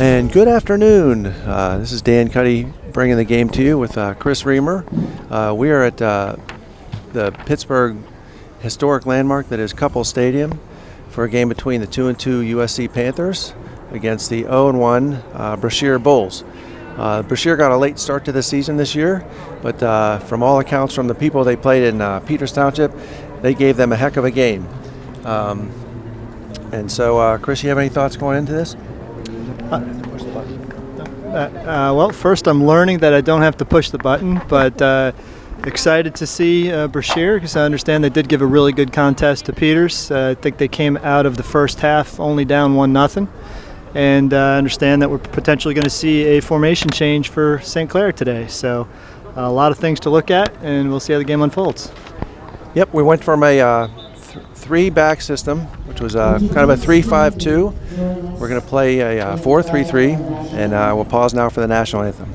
And good afternoon. This is Dan Cuddy bringing the game to you with Chris Reamer. We are at the Pittsburgh historic landmark that is Couple Stadium for a game between the 2-2 USC Panthers against the 0-1 Brashear Bulls. Brashear got a late start to the season this year, but from all accounts from the people they played in Peters Township, they gave them a heck of a game. And so, Chris, you have any thoughts going into this? Well, first I'm learning that I don't have to push the button, but excited to see Brashear because I understand they did give a really good contest to Peters. I think they came out of the first half only down 1-0, and I understand that we're potentially going to see a formation change for St. Clair today. So a lot of things to look at, and we'll see how the game unfolds. Yep, we went from a three-back system, which was kind of a 3-5-2. We're going to play a 4-3-3, and we'll pause now for the national anthem.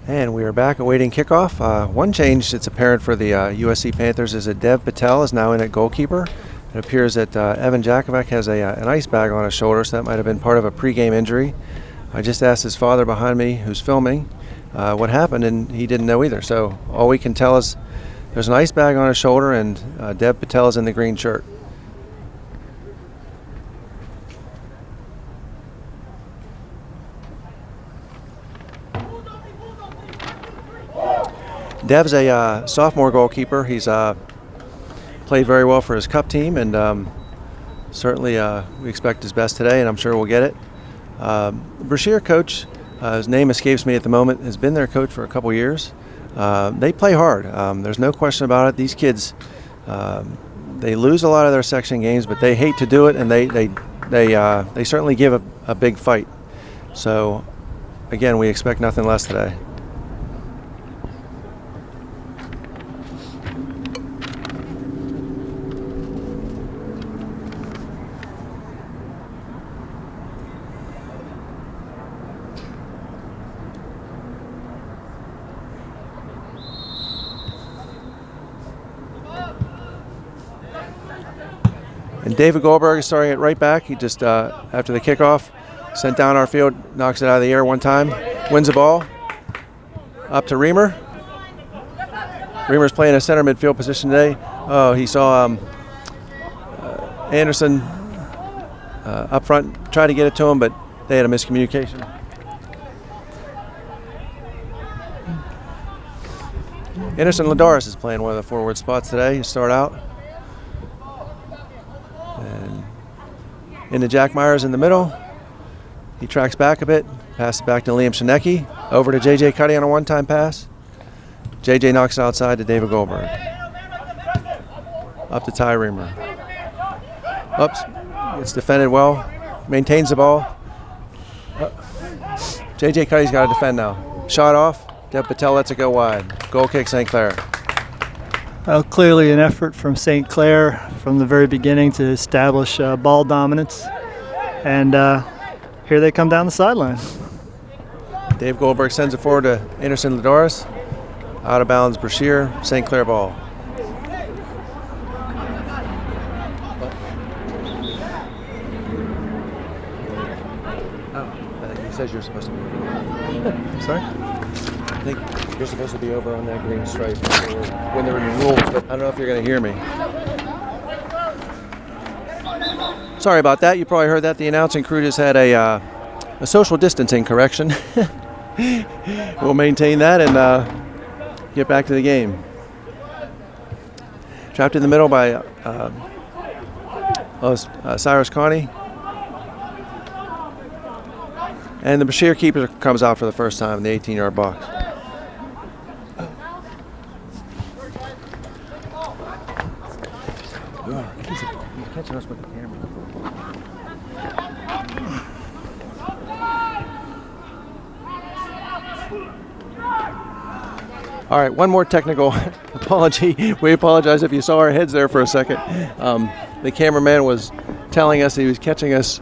And we are back awaiting kickoff. One change that's apparent for the USC Panthers is that Dev Patel is now in at goalkeeper. It appears that Evan Jakovac has an ice bag on his shoulder, so that might have been part of a pregame injury. I just asked his father behind me, who's filming, what happened, and he didn't know either. So all we can tell is there's an ice bag on his shoulder, and Dev Patel is in the green shirt. Dev's a sophomore goalkeeper. He's played very well for his cup team, and certainly we expect his best today, and I'm sure we'll get it. Brashear coach, his name escapes me at the moment, has been their coach for a couple years. They play hard. There's no question about it. These kids, they lose a lot of their section games, but they hate to do it, and they certainly give a big fight. So, again, we expect nothing less today. And David Goldberg is starting at right back. He just, after the kickoff, sent down our field, knocks it out of the air one time, wins the ball. Up to Reamer. Reamer's playing a center midfield position today. Oh, he saw Anderson up front, tried to get it to him, but they had a miscommunication. Anderson Ladaris is playing one of the forward spots today to start out. And into Jack Myers in the middle. He tracks back a bit, passes back to Liam Shinecki, over to J.J. Cuddy on a one-time pass. J.J. knocks it outside to David Goldberg. Up to Ty Reamer. Oops, it's defended well, maintains the ball. J.J. Cuddy's got to defend now. Shot off. Deb Patel lets it go wide. Goal kick, St. Clair. Well, clearly an effort from St. Clair from the very beginning to establish ball dominance. And here they come down the sideline. Dave Goldberg sends it forward to Anderson Ladoris. Out of bounds, Brashear, St. Clair ball. He says you're supposed to be. Sorry? I think you're supposed to be over on that green stripe when they're in the rules, but I don't know if you're going to hear me. Sorry about that. You probably heard that. The announcing crew just had a social distancing correction. We'll maintain that and get back to the game. Trapped in the middle by Cyrus Carney. And the Brashear keeper comes out for the first time in the 18-yard box. He's catching us with the camera. All right, one more technical apology. We apologize if you saw our heads there for a second. The cameraman was telling us he was catching us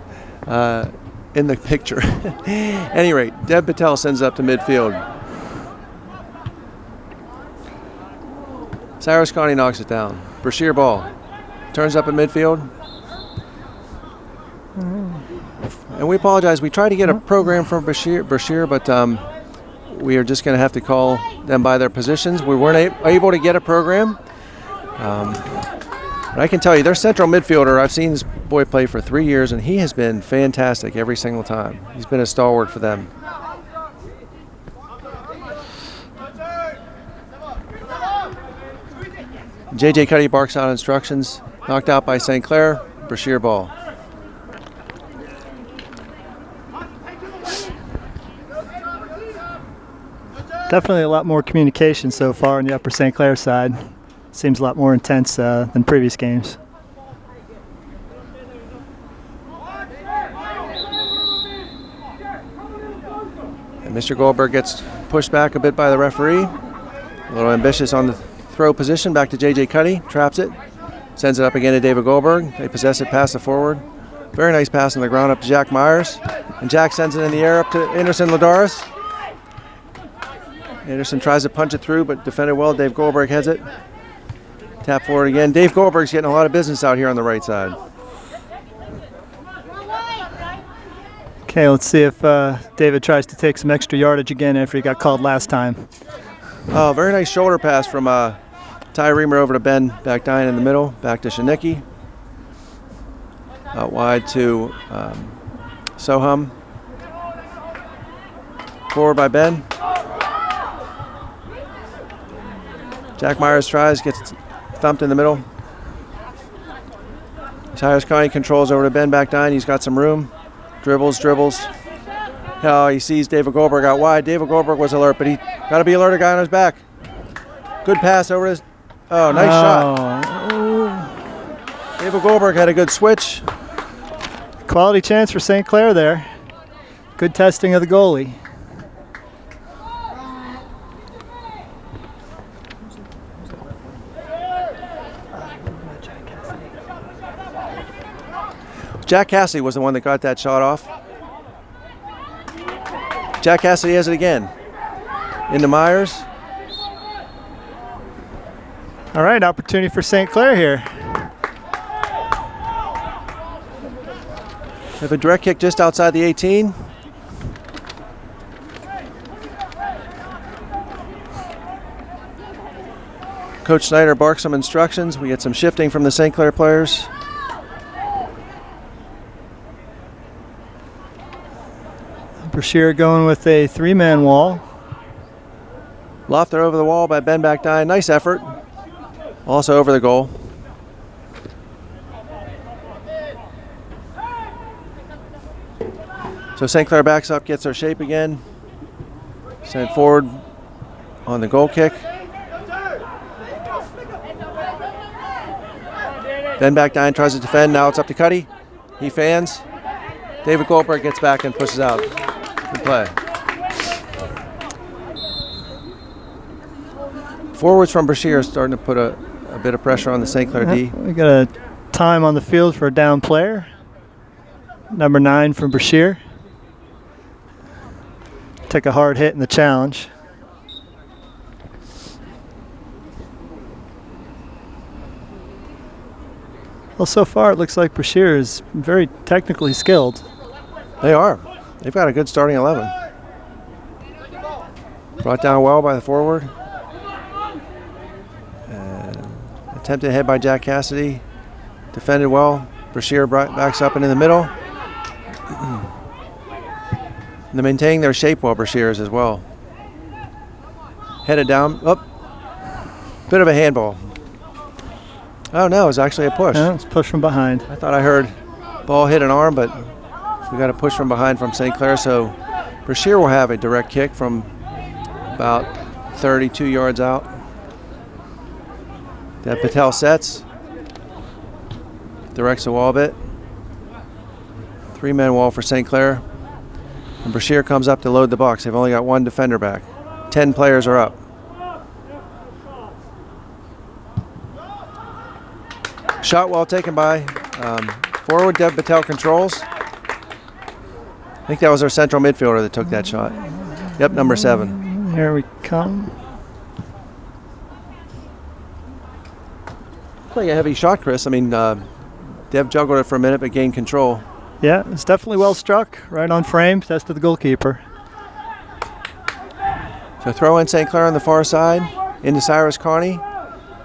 in the picture. Any rate, Deb Patel sends it up to midfield. Cyrus Carney knocks it down. Brashear ball. Turns up at midfield. And we apologize. We tried to get a program from Brashear, but we are just going to have to call them by their positions. We weren't able to get a program. But I can tell you, their central midfielder, I've seen this boy play for 3 years, and he has been fantastic every single time. He's been a stalwart for them. J.J. Cuddy barks out instructions. Knocked out by St. Clair. Brashear ball. Definitely a lot more communication so far on the upper St. Clair side. Seems a lot more intense than previous games. And Mr. Goldberg gets pushed back a bit by the referee. A little ambitious on the throw position. Back to J.J. Cuddy. Traps it. Sends it up again to David Goldberg. They possess it past the forward. Very nice pass on the ground up to Jack Myers. And Jack sends it in the air up to Anderson Ladoris. Anderson tries to punch it through, but defended well. Dave Goldberg heads it. Tap forward again. Dave Goldberg's getting a lot of business out here on the right side. Okay, let's see if David tries to take some extra yardage again after he got called last time. Oh, very nice shoulder pass from Ty Reamer over to Ben Backdine in the middle. Back to Shinicki. Out wide to Soham. Forward by Ben. Jack Myers tries, gets thumped in the middle. Cyrus Carney controls over to Ben Backdine. He's got some room. Dribbles. Oh, he sees David Goldberg out wide. David Goldberg was alert, but he got to be alert. A guy on his back. Good pass over his. Oh, nice shot. David Goldberg had a good switch. Quality chance for St. Clair there. Good testing of the goalie. Jack Cassidy was the one that got that shot off. Jack Cassidy has it again. Into Myers. All right, opportunity for St. Clair here. Have a direct kick just outside the 18. Coach Snyder barks some instructions. We get some shifting from the St. Clair players. Brashear going with a three-man wall. Lofted over the wall by Ben Backdine. Nice effort. Also over the goal. So St. Clair backs up, gets their shape again. Sent forward on the goal kick. Ben Backdine tries to defend. Now it's up to Cuddy. He fans. David Goldberg gets back and pushes out. Good play. Forwards from Brashear starting to put a bit of pressure on the St. Clair D. We got a time on the field for a down player. Number 9 from Brashear. Took a hard hit in the challenge. Well, so far it looks like Brashear is very technically skilled. They are. They've got a good starting 11. Brought down well by the forward. Attempted head by Jack Cassidy. Defended well. Brashear backs up and in the middle. They're maintaining their shape well, Brashear's as well. Headed down. Up. Bit of a handball. Oh no, it was actually a push. It's push from behind. I thought I heard ball hit an arm, but we got a push from behind from St. Clair, so Brashear will have a direct kick from about 32 yards out. That Patel sets. Directs the wall a bit. 3-man wall for St. Clair. And Brashear comes up to load the box. They've only got 1 defender back. 10 players are up. Shot well taken by forward. Dev Patel controls. I think that was our central midfielder that took that shot. Yep, number 7. Here we come. Like a heavy shot, Chris. I mean, Dev juggled it for a minute but gained control. Yeah, it's definitely well struck. Right on frame. That's to the goalkeeper. So throw in St. Clair on the far side. Into Cyrus Carney.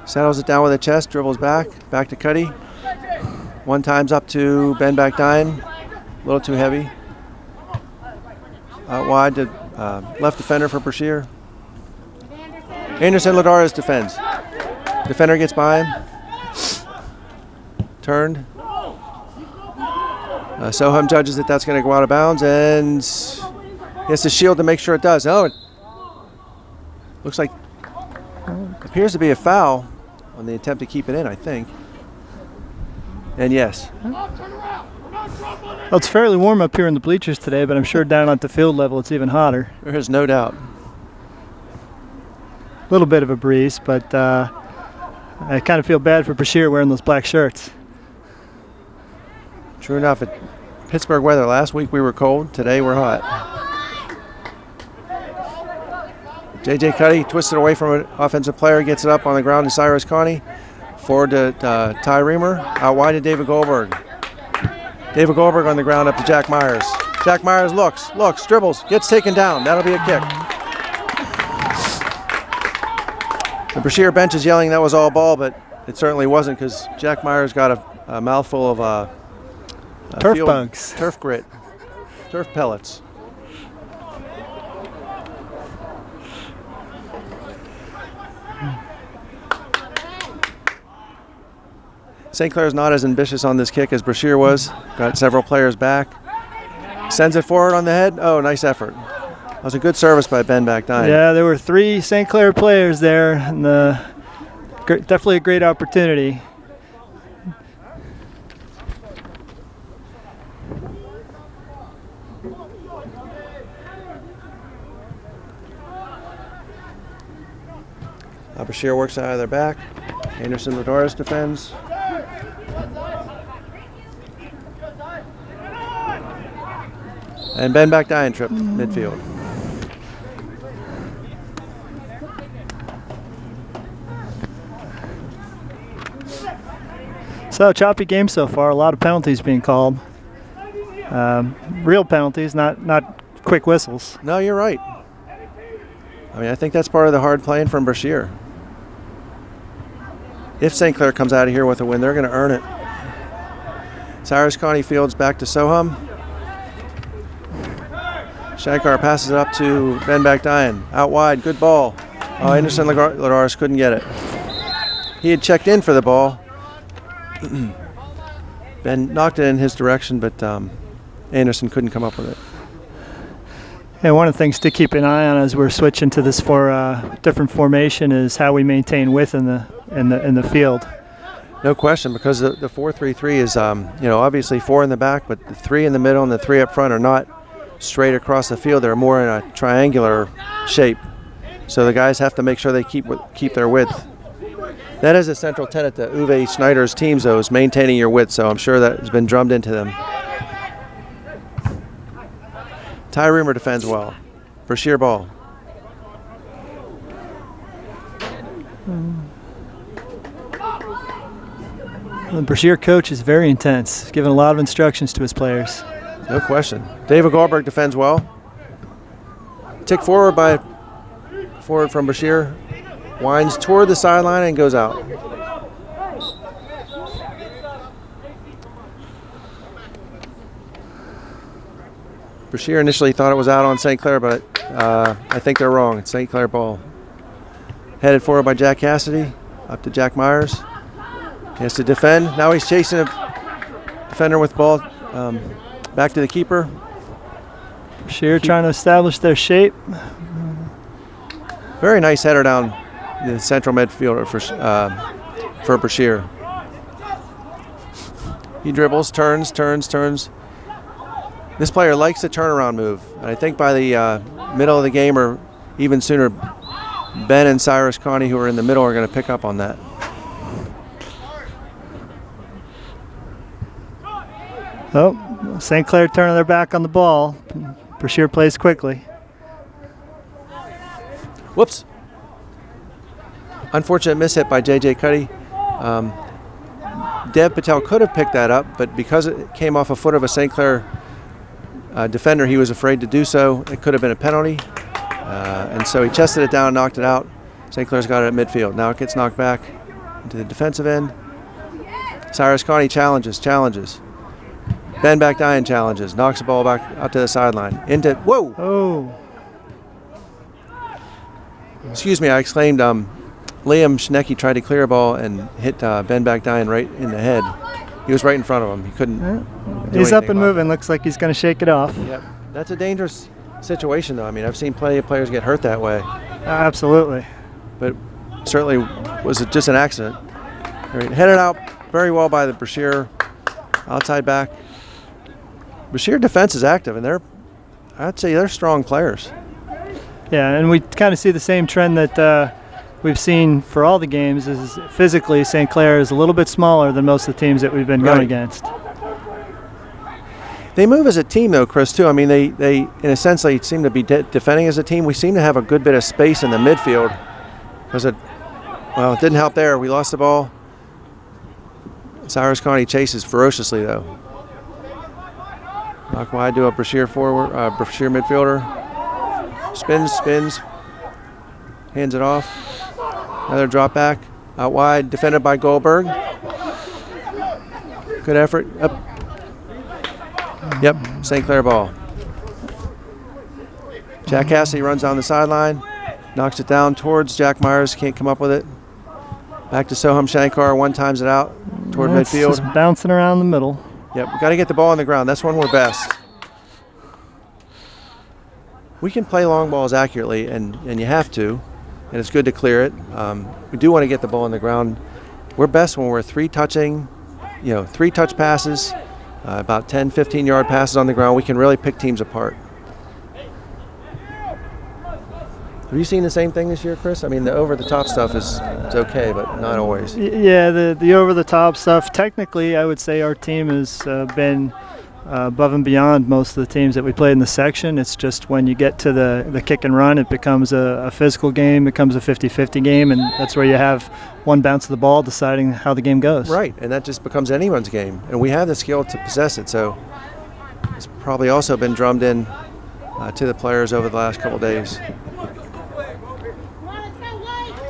Settles it down with a chest, dribbles back to Cuddy. 1 time's up to Ben Bakdine. A little too heavy. Out wide to left defender for Brashear. Anderson Ladares defends. Defender gets by him. Turned. Soham judges that that's going to go out of bounds and he has to shield to make sure it does. Oh, it looks like appears to be a foul on the attempt to keep it in, I think. And yes. Well, it's fairly warm up here in the bleachers today, but I'm sure down at the field level it's even hotter. There is no doubt. A little bit of a breeze, but I kind of feel bad for Brashear wearing those black shirts. True enough, Pittsburgh weather. Last week we were cold. Today we're hot. J.J. Cuddy twisted away from an offensive player, gets it up on the ground to Cyrus Carney. Forward to Ty Reamer. Out wide to David Goldberg. David Goldberg on the ground up to Jack Myers. Jack Myers looks, dribbles, gets taken down. That'll be a kick. The Brashear bench is yelling that was all ball, but it certainly wasn't because Jack Myers got a mouthful of turf bugs. Turf grit. Turf pellets. St. Clair's not as ambitious on this kick as Brashear was. Got several players back. Sends it forward on the head. Oh, nice effort. That was a good service by Ben Bakdine. Yeah, there were 3 St. Clair players there, and definitely a great opportunity. Brashear works out of their back. Anderson Ladares defends. And Ben Bakdine tripped midfield. So, choppy game so far. A lot of penalties being called. Real penalties, not quick whistles. No, you're right. I mean, I think that's part of the hard playing from Brashear. If St. Clair comes out of here with a win, they're going to earn it. Cyrus Carney fields back to Soham. Shankar passes it up to Ben Bakdine. Out wide, good ball. Oh, Anderson Ladares couldn't get it. He had checked in for the ball. Ben knocked it in his direction, but Anderson couldn't come up with it. And one of the things to keep an eye on as we're switching to this different formation is how we maintain width in the field. No question, because the 4-3-3 is obviously 4 in the back, but the 3 in the middle and the 3 up front are not straight across the field. They're more in a triangular shape. So the guys have to make sure they keep their width. That is a central tenet to Uwe Schneider's teams, though, is maintaining your width. So I'm sure that has been drummed into them. Ty Roomer defends well. Brashear ball. The Brashear coach is very intense, giving a lot of instructions to his players. No question. David Goldberg defends well. Tick forward from Brashear. Winds toward the sideline and goes out. Brashear initially thought it was out on St. Clair, but I think they're wrong. It's St. Clair ball. Headed forward by Jack Cassidy. Up to Jack Myers. He has to defend. Now he's chasing a defender with ball. Back to the keeper. Brashear trying to establish their shape. Very nice header down the central midfielder for Brashear. He dribbles, turns. This player likes the turnaround move. And I think by the middle of the game or even sooner, Ben and Cyrus Connie, who are in the middle, are going to pick up on that. Oh, St. Clair turning their back on the ball. Brashear plays quickly. Whoops. Unfortunate mishit by J.J. Cuddy. Dev Patel could have picked that up, but because it came off a foot of a St. Clair defender, he was afraid to do so. It could have been a penalty. And so he chested it down and knocked it out. St. Clair's got it at midfield. Now it gets knocked back into the defensive end. Cyrus Connie challenges. Ben Backdine challenges. Knocks the ball back out to the sideline. Whoa! Oh. Excuse me, I exclaimed Liam Schnecke tried to clear a ball and hit Ben Backdine right in the head. He was right in front of him. He couldn't do He's up and anything moving. Looks like he's going to shake it off. Yep. That's a dangerous situation, though. I mean, I've seen plenty of players get hurt that way. Absolutely. But certainly was it just an accident. All right, headed out very well by the Brashear outside back. Brashear defense is active, and I'd say they're strong players. Yeah, and we kind of see the same trend that we've seen for all the games. Is physically St. Clair is a little bit smaller than most of the teams that we've been going against. They move as a team, though, Chris, too. I mean, they in a sense, they seem to be defending as a team. We seem to have a good bit of space in the midfield. It didn't help there. We lost the ball. Cyrus Connie chases ferociously, though. Knock wide to a Brashear forward, Brashear midfielder. Spins. Hands it off. Another drop back. Out wide, defended by Goldberg. Good effort. Up. Yep, St. Clair ball. Jack Cassidy runs down the sideline. Knocks it down towards Jack Myers. Can't come up with it. Back to Soham Shankar. One times it out toward midfield. Just bouncing around the middle. Yep, we've got to get the ball on the ground. That's when we're best. We can play long balls accurately, and you have to, and it's good to clear it. We do want to get the ball on the ground. We're best when we're three-touch passes, about 10, 15-yard passes on the ground. We can really pick teams apart. Have you seen the same thing this year, Chris? I mean, the over-the-top stuff is okay, but not always. Yeah, the over-the-top stuff. Technically, I would say our team has been above and beyond most of the teams that we played in the section. It's just when you get to the kick and run, it becomes a physical game, becomes a 50-50 game, and that's where you have one bounce of the ball deciding how the game goes. Right, and that just becomes anyone's game. And we have the skill to possess it, so it's probably also been drummed in to the players over the last couple days.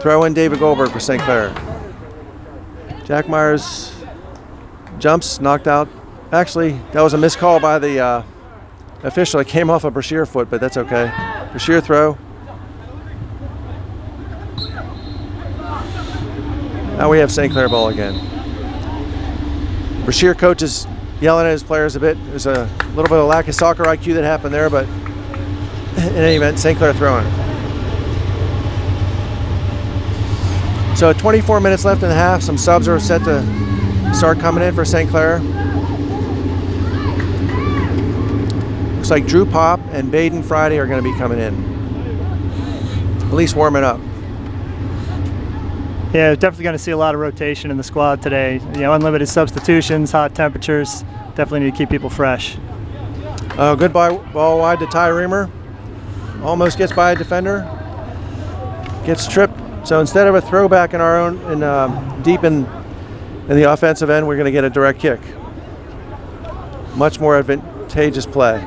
Throw in David Goldberg for St. Clair. Jack Myers jumps, knocked out. Actually, that was a missed call by the official. It came off a Brashear foot, but that's okay. Brashear throw. Now we have St. Clair ball again. Brashear coach is yelling at his players a bit. There's a little bit of lack of soccer IQ that happened there, but in any event, St. Clair throwing. So 24 minutes left in the half. Some subs are set to start coming in for St. Clair. Looks like Drew Pop and Baden Friday are going to be coming in. least warming up. Yeah, definitely going to see a lot of rotation in the squad today. Unlimited substitutions, hot temperatures. Definitely need to keep people fresh. Good ball wide to Ty Reamer. Almost gets by a defender. Gets tripped. So instead of a throwback in our own, deep in the offensive end, we're going to get a direct kick. Much more advantageous play.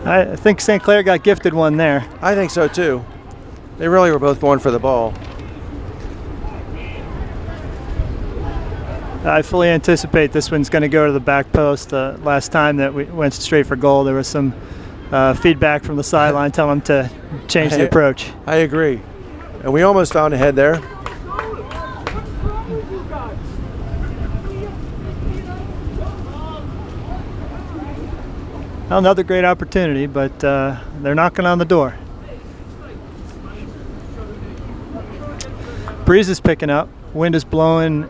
I think St. Clair got gifted one there. I think so too. They really were both going for the ball. I fully anticipate this one's going to go to the back post. Last time that we went straight for goal, there was some feedback from the sideline telling them to change the approach. I agree. And we almost found a head there. Another great opportunity, but they're knocking on the door. Breeze is picking up. Wind is blowing,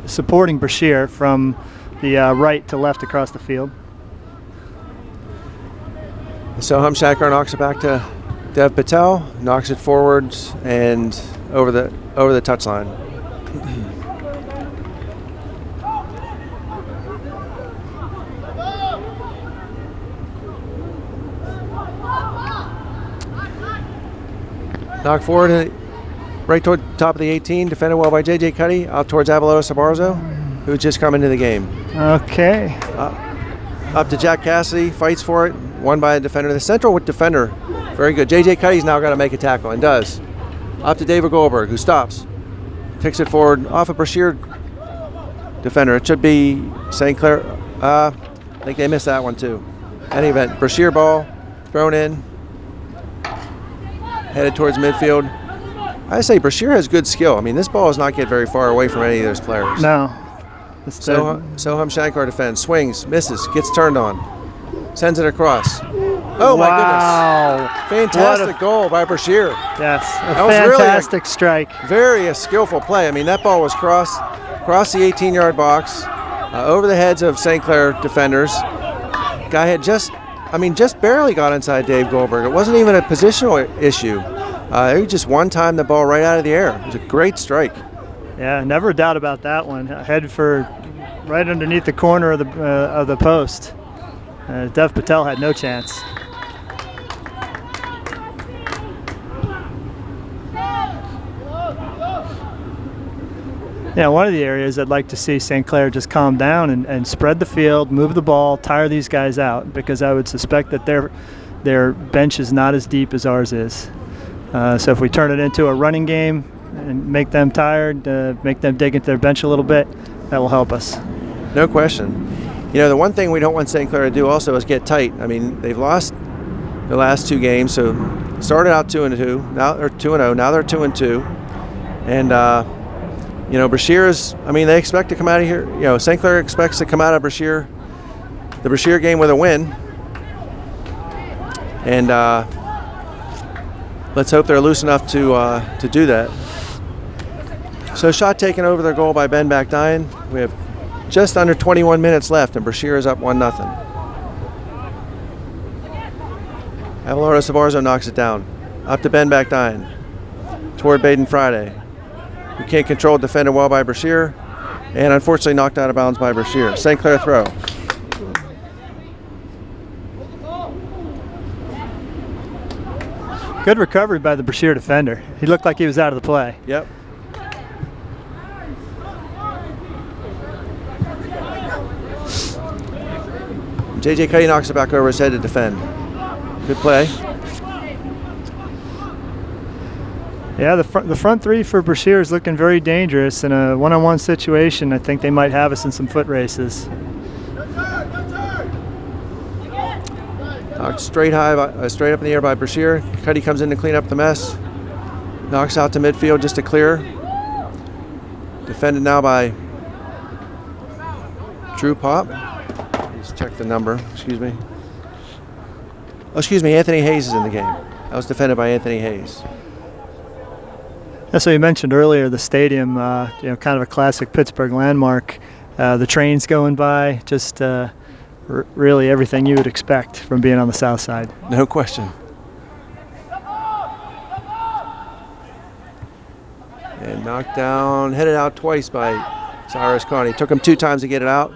supporting Brashear from the right to left across the field. So Humshaker knocks it back to Dev Patel, knocks it forwards and over the touchline. Knock forward, right toward the top of the 18, defended well by J.J. Cuddy, out towards Avalora Sabarzo, who's just come into the game. Okay. Up to Jack Cassidy, fights for it, won by a defender. The central defender, very good. J.J. Cuddy's now got to make a tackle, and does. Up to David Goldberg, who stops. Takes it forward, off a Brashear defender. It should be St. Clair. I think they missed that one too. Any event, Brashear ball, thrown in. Headed towards midfield. I say Brashear has good skill. I mean, this ball does not get very far away from any of those players. No. Soham Shankar defends, swings, misses, gets turned on, sends it across. Oh my goodness! Fantastic goal by Brashear. Yes, that was fantastic really strike. Very skillful play. I mean, that ball was crossed the 18-yard box, over the heads of St. Clair defenders. Guy had just barely got inside Dave Goldberg. It wasn't even a positional issue. He just one-timed the ball right out of the air. It was a great strike. Yeah, never a doubt about that one. Head for right underneath the corner of the post. Dev Patel had no chance. Yeah, one of the areas I'd like to see St. Clair just calm down and spread the field, move the ball, tire these guys out, because I would suspect that their bench is not as deep as ours is. So if we turn it into a running game and make them tired, make them dig into their bench a little bit, that will help us. No question. The one thing we don't want St. Clair to do also is get tight. I mean, they've lost the last two games, so started out 2-2, now they're 2-0, now they're 2-2, and Brashear is. I mean, they expect to come out of here. St. Clair expects to come out of the Brashear game with a win, and let's hope they're loose enough to do that. So shot taken over their goal by Ben Bakdyan. We have just under 21 minutes left, and Brashear is up 1-0. Avalora Sabarzo knocks it down. Up to Ben Bakdyan. Toward Baden Friday. We can't control, defended well by Brashear, and unfortunately knocked out of bounds by Brashear. St. Clair throw. Good recovery by the Brashear defender. He looked like he was out of the play. Yep. J.J. Cuddy knocks it back over his head to defend. Good play. Yeah, the front three for Brashear is looking very dangerous. In a one-on-one situation, I think they might have us in some foot races. Knocked straight up in the air by Brashear. Cuddy comes in to clean up the mess. Knocks out to midfield just to clear. Defended now by Drew Pop. Let's check the number. Excuse me. Oh, excuse me. Anthony Hayes is in the game. That was defended by Anthony Hayes. So you mentioned earlier the stadium, kind of a classic Pittsburgh landmark. The trains going by, just really everything you would expect from being on the south side. No question. knocked down, headed out twice by Cyrus Carney. Took him 2 times to get it out.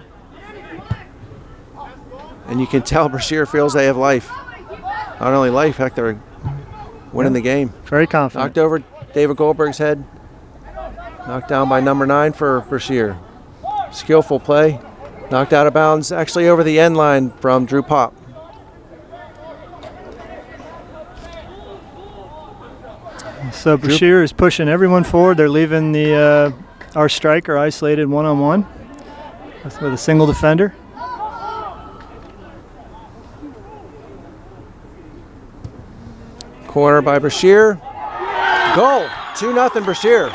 And you can tell Brashear feels they have life. Not only life, heck, they're winning the game. Very confident. Knocked over David Goldberg's head. Knocked down by number 9 for Brashear. Skillful play. Knocked out of bounds, actually over the end line from Drew Pop. So Brashear is pushing everyone forward. They're leaving our striker isolated one-on-one with a single defender. Corner by Brashear. Goal. 2-0 Brashear.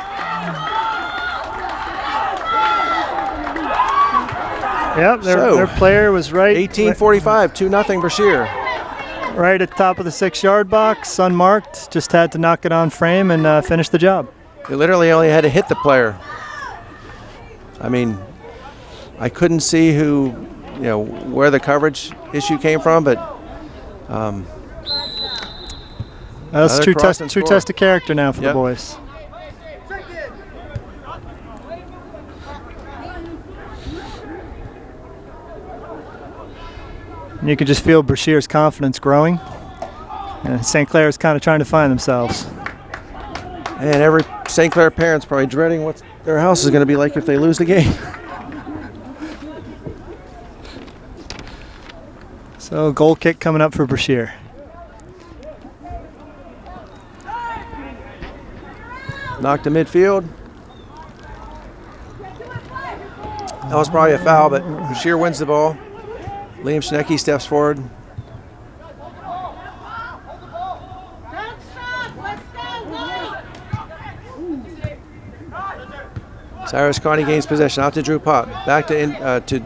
Yep, their player was right. 18:45, 2-0 Brashear. Right at the top of the 6-yard box, unmarked. Just had to knock it on frame and finish the job. They literally only had to hit the player. I mean, I couldn't see where the coverage issue came from, but that's true test of character now for the boys. And you can just feel Brashear's confidence growing. And St. Clair is kind of trying to find themselves. And every St. Clair parent's probably dreading what their house is going to be like if they lose the game. So goal kick coming up for Brashear. Knocked to midfield. That was probably a foul, but Brashear wins the ball. Liam Schnecke steps forward. Cyrus Carney gains possession. Out to Drew Pop. Back to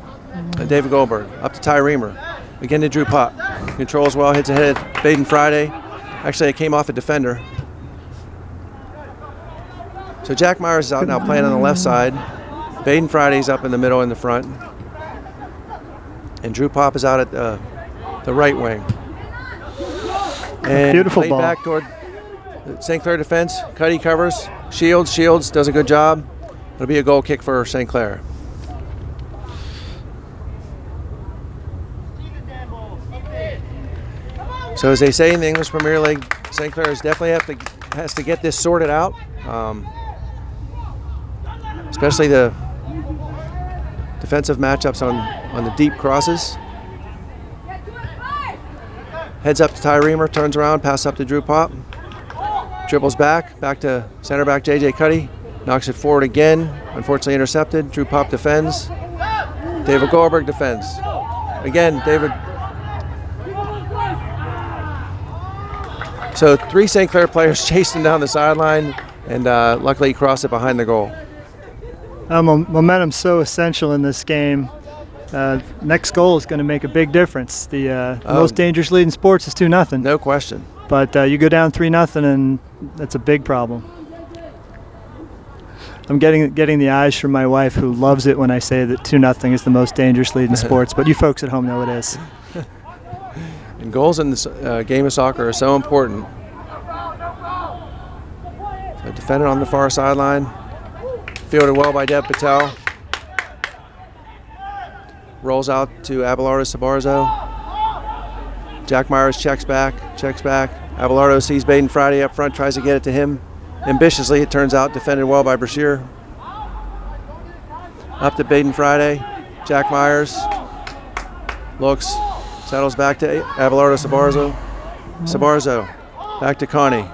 David Goldberg. Up to Ty Reamer. Again to Drew Pop. Controls well. Hits ahead of Baden Friday. Actually, it came off a defender. So Jack Myers is out now playing on the left side. Baden Friday's up in the middle in the front. And Drew Pop is out at the right wing. And beautiful ball. Back toward the St. Clair defense. Cuddy covers. Shields does a good job. It'll be a goal kick for St. Clair. So as they say in the English Premier League, St. Clair definitely has to get this sorted out. Especially the defensive matchups on the deep crosses. Heads up to Ty Reamer, turns around, pass up to Drew Pop. Dribbles back to center back J.J. Cuddy. Knocks it forward again, unfortunately intercepted. Drew Pop defends. David Goldberg defends. Again, David. So 3 St. Clair players chasing down the sideline, and luckily he crossed it behind the goal. Momentum's so essential in this game. Next goal is going to make a big difference. The most dangerous lead in sports is 2-0. No question. But you go down 3-0, and that's a big problem. I'm getting the eyes from my wife, who loves it when I say that 2-0 is the most dangerous lead in sports. But you folks at home know it is. And goals in this game of soccer are so important. So defended on the far sideline. Fielded well by Deb Patel. Rolls out to Abelardo Sabarzo. Jack Myers checks back. Abelardo sees Baden Friday up front, tries to get it to him. Ambitiously, it turns out, defended well by Brashear. Up to Baden Friday. Jack Myers looks, settles back to Abelardo Sabarzo. Sabarzo back to Connie.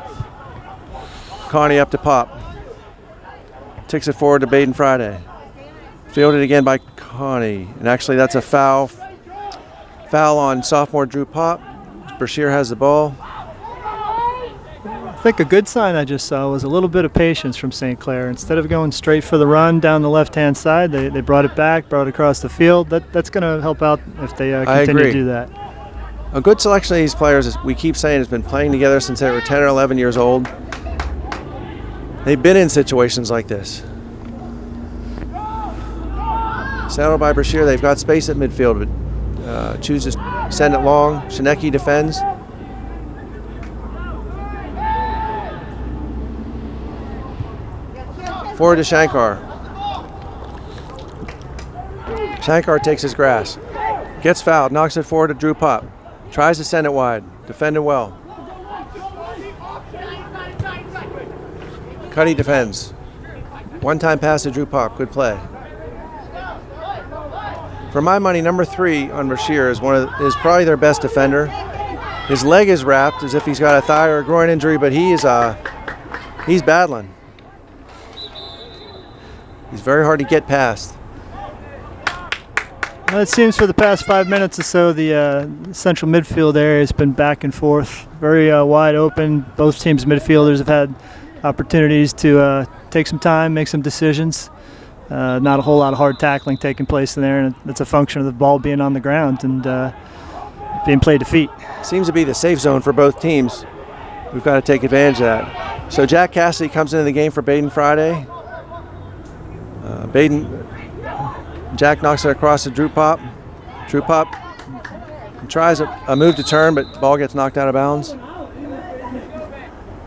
Connie up to Pop. Takes it forward to Baden Friday. Fielded again by Connie. And actually that's a foul. Foul on sophomore Drew Pop. Brashear has the ball. I think a good sign I just saw was a little bit of patience from St. Clair. Instead of going straight for the run down the left-hand side, they brought it back, brought it across the field. That's going to help out if they continue to do that. A good selection of these players, as we keep saying, has been playing together since they were 10 or 11 years old. They've been in situations like this. Settled by Brashear. They've got space at midfield, but chooses to send it long. Schnecke defends. Forward to Shankar. Shankar takes his grass. Gets fouled, knocks it forward to Drew Pop. Tries to send it wide. Defended well. Cuddy defends. One-time pass to Drew Pop. Good play. For my money, number 3 on Brashear is probably their best defender. His leg is wrapped as if he's got a thigh or a groin injury, but he's battling. He's very hard to get past. Well, it seems for the past 5 minutes or so, the central midfield area has been back and forth, very wide open. Both teams' midfielders have had opportunities to take some time, make some decisions. Not a whole lot of hard tackling taking place in there, and it's a function of the ball being on the ground and being played to feet. Seems to be the safe zone for both teams. We've got to take advantage of that. So Jack Cassidy comes into the game for Baden Friday. Jack knocks it across to Drew Pop. Drew Pop tries a move to turn, but the ball gets knocked out of bounds.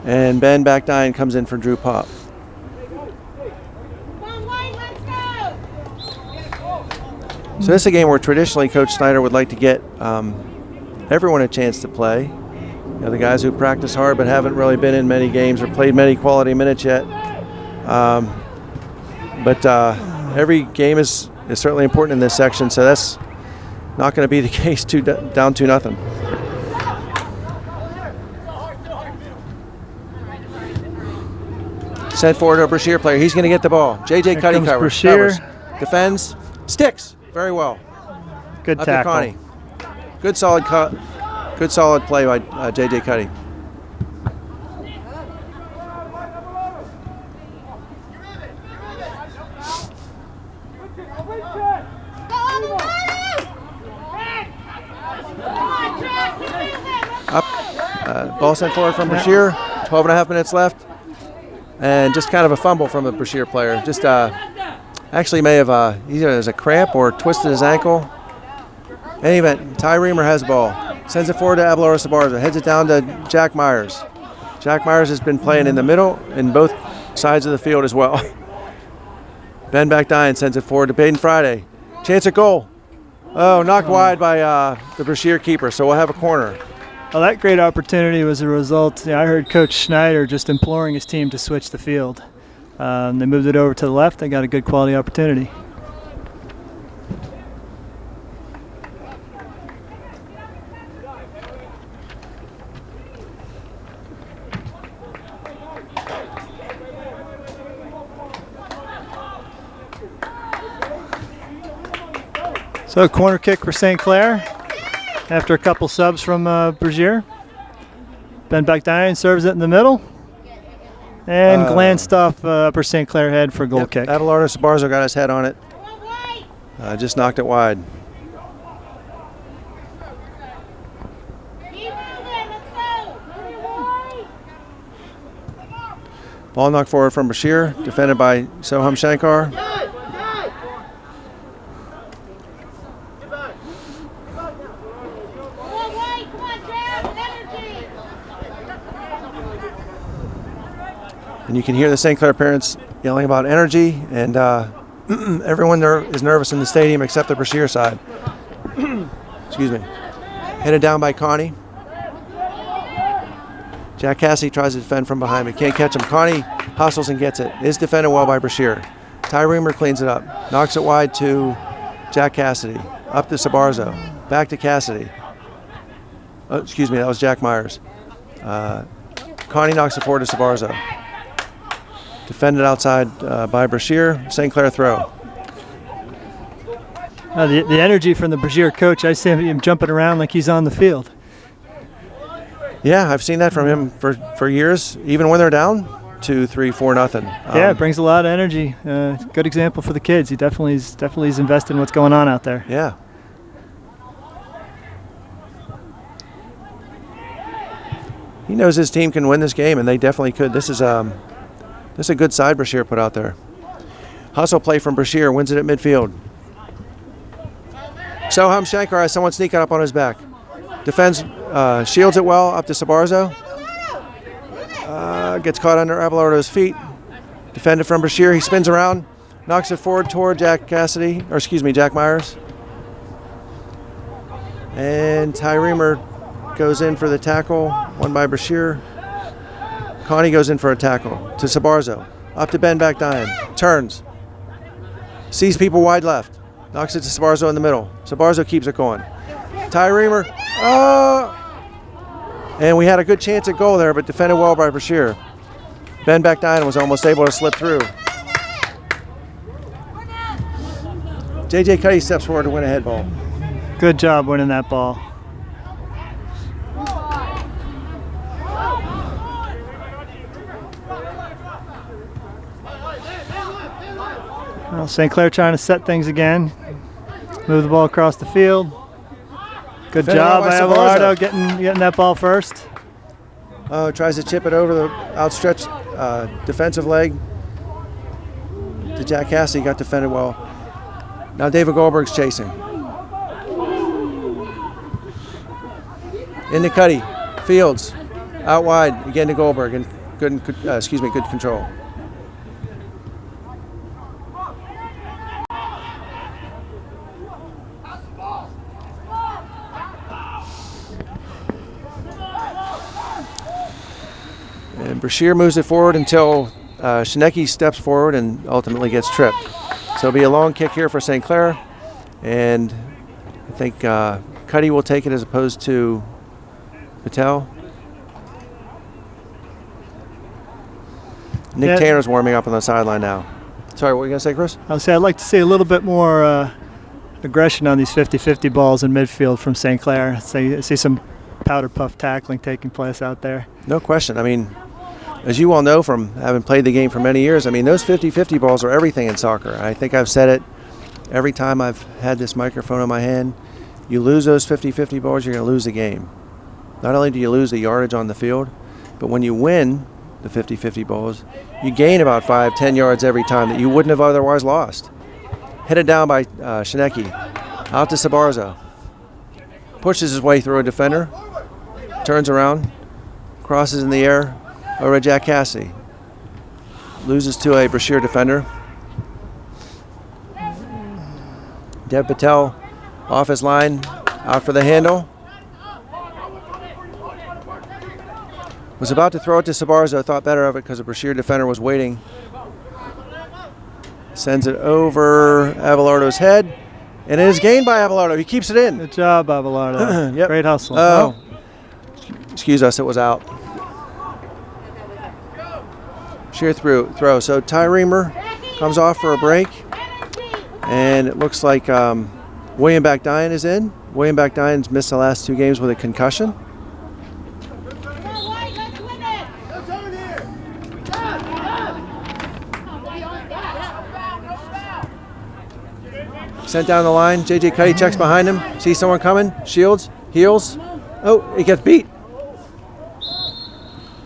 And Ben Backdine comes in for Drew Pop. So this is a game where traditionally Coach Snyder would like to get everyone a chance to play. You know, the guys who practice hard but haven't really been in many games or played many quality minutes yet. But every game is certainly important in this section, so that's not going to be the case. Down 2-0. Sent forward to a Brashear player. He's going to get the ball. J.J. Cuddy covers. Defends. Sticks. Very well. Good Up tackle. to Connie. Good solid cut. Good solid play by J.J. Cuddy. Ball sent forward from Brashear. 12.5 minutes left. And just kind of a fumble from the Brashear player. Just actually may have either as a cramp or twisted his ankle. In any event, Ty Reamer has the ball. Sends it forward to Abelardo Sabarza. Heads it down to Jack Myers. Jack Myers has been playing in the middle and both sides of the field as well. Ben Backdine sends it forward to Baden Friday. Chance at goal. Oh, knocked wide by the Brashear keeper, so we'll have a corner. Well, that great opportunity was a result. I heard Coach Schneider just imploring his team to switch the field. They moved it over to the left. They got a good quality opportunity. So corner kick for St. Clair after a couple subs from Brashear. Ben Backdine serves it in the middle and glanced off upper St. Clair head for a goal kick. Abelardo Sabarza got his head on it. Just knocked it wide. Ball knocked forward from Brashear, defended by Soham Shankar. And you can hear the St. Clair parents yelling about energy, and everyone there is nervous in the stadium except the Brashear side. Excuse me. Headed down by Connie. Jack Cassidy tries to defend from behind, but can't catch him. Connie hustles and gets it. Is defended well by Brashear. Ty Reamer cleans it up. Knocks it wide to Jack Cassidy. Up to Sabarzo. Back to Cassidy. Oh, excuse me, that was Jack Myers. Connie knocks it forward to Sabarzo. Defended outside by Brashear. St. Clair throw. The energy from the Brashear coach, I see him jumping around like he's on the field. Yeah, I've seen that from him for years, even when they're down 2, 3, 4-0. Yeah, it brings a lot of energy. Good example for the kids. He definitely is invested in what's going on out there. Yeah. He knows his team can win this game, and they definitely could. This is a good side Brashear put out there. Hustle play from Brashear, wins it at midfield. Soham Shankar has someone sneaking up on his back. Defends, shields it well up to Sabarzo. Gets caught under Abelardo's feet. Defended from Brashear. He spins around, knocks it forward toward Jack Myers. And Ty Reamer goes in for the tackle, won by Brashear. Connie goes in for a tackle to Sabarzo. Up to Ben back Diane. Turns. Sees people wide left. Knocks it to Sabarzo in the middle. Sabarzo keeps it going. Ty Reamer. Oh! And we had a good chance at goal there, but defended well by Brashear. Ben back Diane was almost able to slip through. J.J. Cuddy steps forward to win a head ball. Good job winning that ball. Well, St. Clair trying to set things again. Move the ball across the field. Good job by Abelardo getting that ball first. Tries to chip it over the outstretched defensive leg to Jack Cassidy. Got defended well. Now David Goldberg's chasing. Into Cuddy. Fields. Out wide. Again to Goldberg. And good control. And Brashear moves it forward until Shineki steps forward and ultimately gets tripped. So it'll be a long kick here for St. Clair. And I think Cuddy will take it as opposed to Patel. Nick Tanner's warming up on the sideline now. Sorry, what were you going to say, Chris? I'd like to see a little bit more aggression on these 50-50 balls in midfield from St. Clair. See some powder puff tackling taking place out there. No question. I mean, as you all know from having played the game for many years, I mean, those 50-50 balls are everything in soccer. I think I've said it every time I've had this microphone in my hand. You lose those 50-50 balls, you're going to lose the game. Not only do you lose the yardage on the field, but when you win the 50-50 balls, you gain about 5-10 yards every time that you wouldn't have otherwise lost. Headed down by Shineki. Out to Sabarzo. Pushes his way through a defender. Turns around. Crosses in the air over Jack Cassidy. Loses to a Brashear defender. Dev Patel off his line. Out for the handle. Was about to throw it to Sabarzo. Thought better of it because the Brashear defender was waiting. Sends it over Abelardo's head. And it is gained by Abelardo. He keeps it in. Good job, Abelardo. Yep. Great hustle. Excuse us, it was out. Sheer throw. So Ty Reamer comes off for a break. And it looks like William Bakdian is in. William Bakdian's missed the last 2 games with a concussion. Sent down the line. J.J. Cuddy checks behind him. Sees someone coming. Shields. Heels. Oh, he gets beat.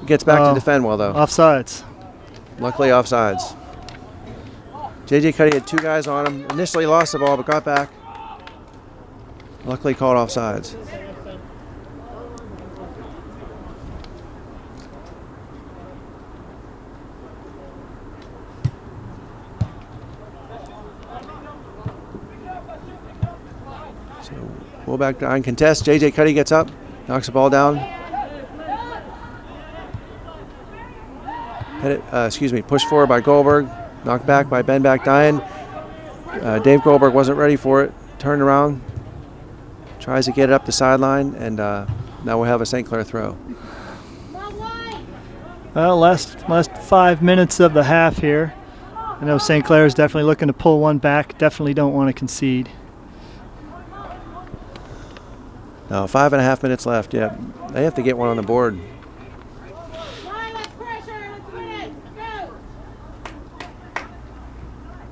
Gets back to defend well, though. Offsides. Luckily, offsides. J.J. Cuddy had 2 guys on him. Initially lost the ball, but got back. Luckily called offsides. Will back down contest. J.J. Cuddy gets up, knocks the ball down. Pushed forward by Goldberg, knocked back by Ben Bakdian. Dave Goldberg wasn't ready for it. Turned around, tries to get it up the sideline, and now we'll have a St. Clair throw. Well, last 5 minutes of the half here. I know St. Clair is definitely looking to pull one back. Definitely don't want to concede. No, 5.5 minutes left. Yeah, they have to get one on the board.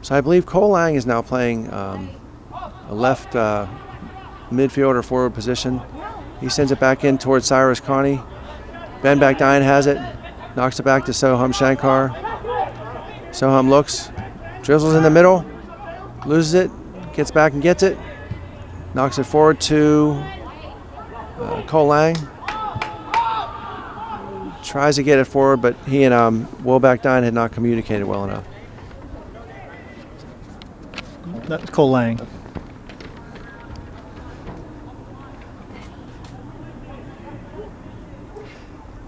So I believe Cole Lang is now playing a left midfield or forward position. He sends it back in towards Cyrus Connie. Ben Bakdian has it, knocks it back to Soham Shankar. Soham looks, drizzles in the middle, loses it, gets back and gets it, knocks it forward to Cole Lang. Tries to get it forward, but he and Wilbeck-Dine had not communicated well enough. That's Cole Lang.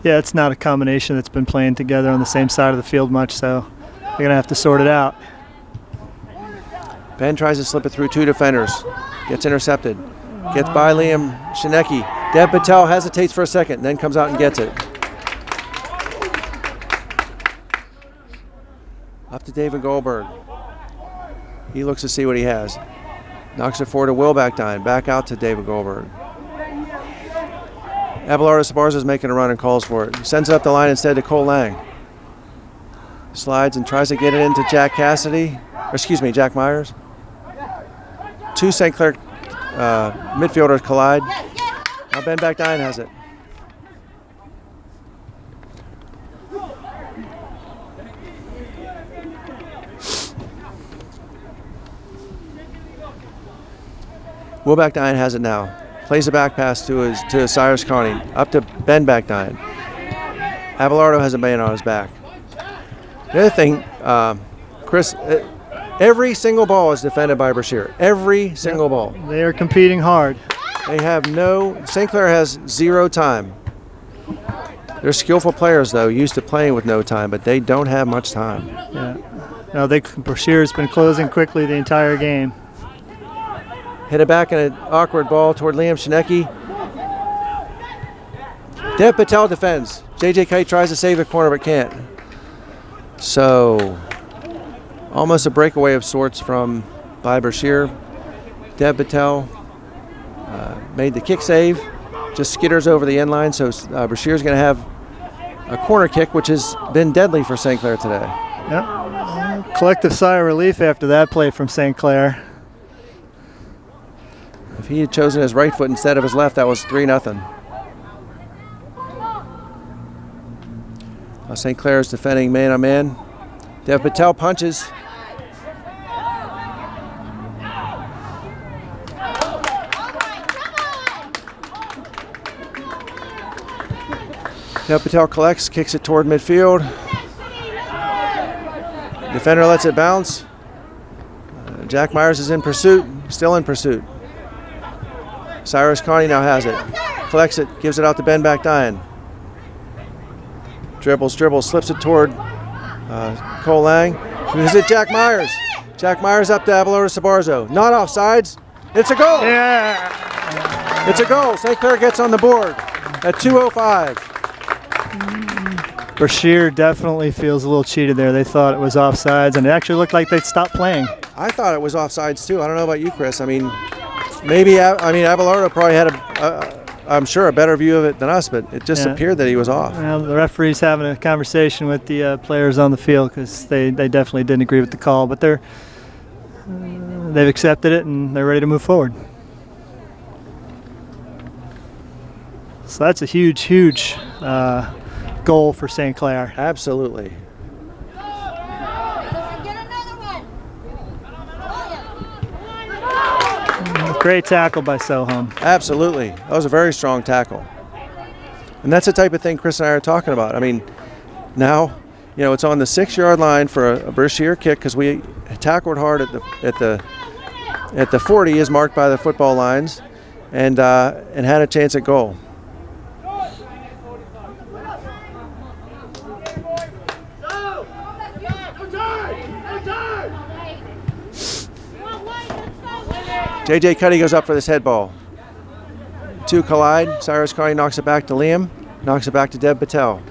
Yeah, it's not a combination that's been playing together on the same side of the field much, so they're going to have to sort it out. Ben tries to slip it through 2 defenders. Gets intercepted. Gets by Liam Shineki. Dev Patel hesitates for a second, then comes out and gets it. Up to David Goldberg. He looks to see what he has. Knocks it forward to Wilbeck-Dine. Back out to David Goldberg. Abelardo Esparza is making a run and calls for it. He sends it up the line instead to Cole Lang. Slides and tries to get it into Jack Myers. 2 St. Clair midfielders collide. Now Ben Backdine has it. Wilbeck-Dine has it now. Plays a back pass to Cyrus Carney. Up to Ben Backdine. Abelardo has a man on his back. The other thing, Chris, every single ball is defended by Brashear. Every single ball. They are competing hard. They have St. Clair has 0 time. They're skillful players, though, used to playing with no time, but they don't have much time. Yeah. No, Brashear has been closing quickly the entire game. Hit it back in an awkward ball toward Liam Shineki. Dev Patel defends. J.J. Kite tries to save the corner but can't. So, almost a breakaway of sorts by Brashear. Dev Patel made the kick save. Just skitters over the end line, so Brashear's going to have a corner kick, which has been deadly for St. Clair today. Yep. Collective sigh of relief after that play from St. Clair. If he had chosen his right foot instead of his left, that was 3-0. St. Clair is defending man-on-man. Dev Patel punches. Dev Patel collects, kicks it toward midfield. Defender lets it bounce. Jack Myers is in pursuit, still in pursuit. Cyrus Carney now has it. Collects it, gives it out to Ben Backdine. Dribbles, slips it toward Cole Lang. Is it Jack Myers? Jack Myers up to Abelardo Esparza. Not offsides. It's a goal. Yeah. It's a goal. St. Clair gets on the board at 2:05. Brashear definitely feels a little cheated there. They thought it was offsides, and it actually looked like they'd stopped playing. I thought it was offsides too. I don't know about you, Chris. I mean, Abelardo probably had I'm sure a better view of it than us, but it just appeared that he was off. Well, the referee's having a conversation with the players on the field because they definitely didn't agree with the call, but they've accepted it and they're ready to move forward. So that's a huge goal for St. Clair. Absolutely. Great tackle by Soham. Absolutely. That was a very strong tackle. And that's the type of thing Chris and I are talking about. I mean, now, it's on the 6-yard line for a Brashear kick because we tackled hard at the 40 as marked by the football lines and had a chance at goal. J.J. Cuddy goes up for this head ball. 2 collide. Cyrus Carney knocks it back to Liam. Knocks it back to Dev Patel.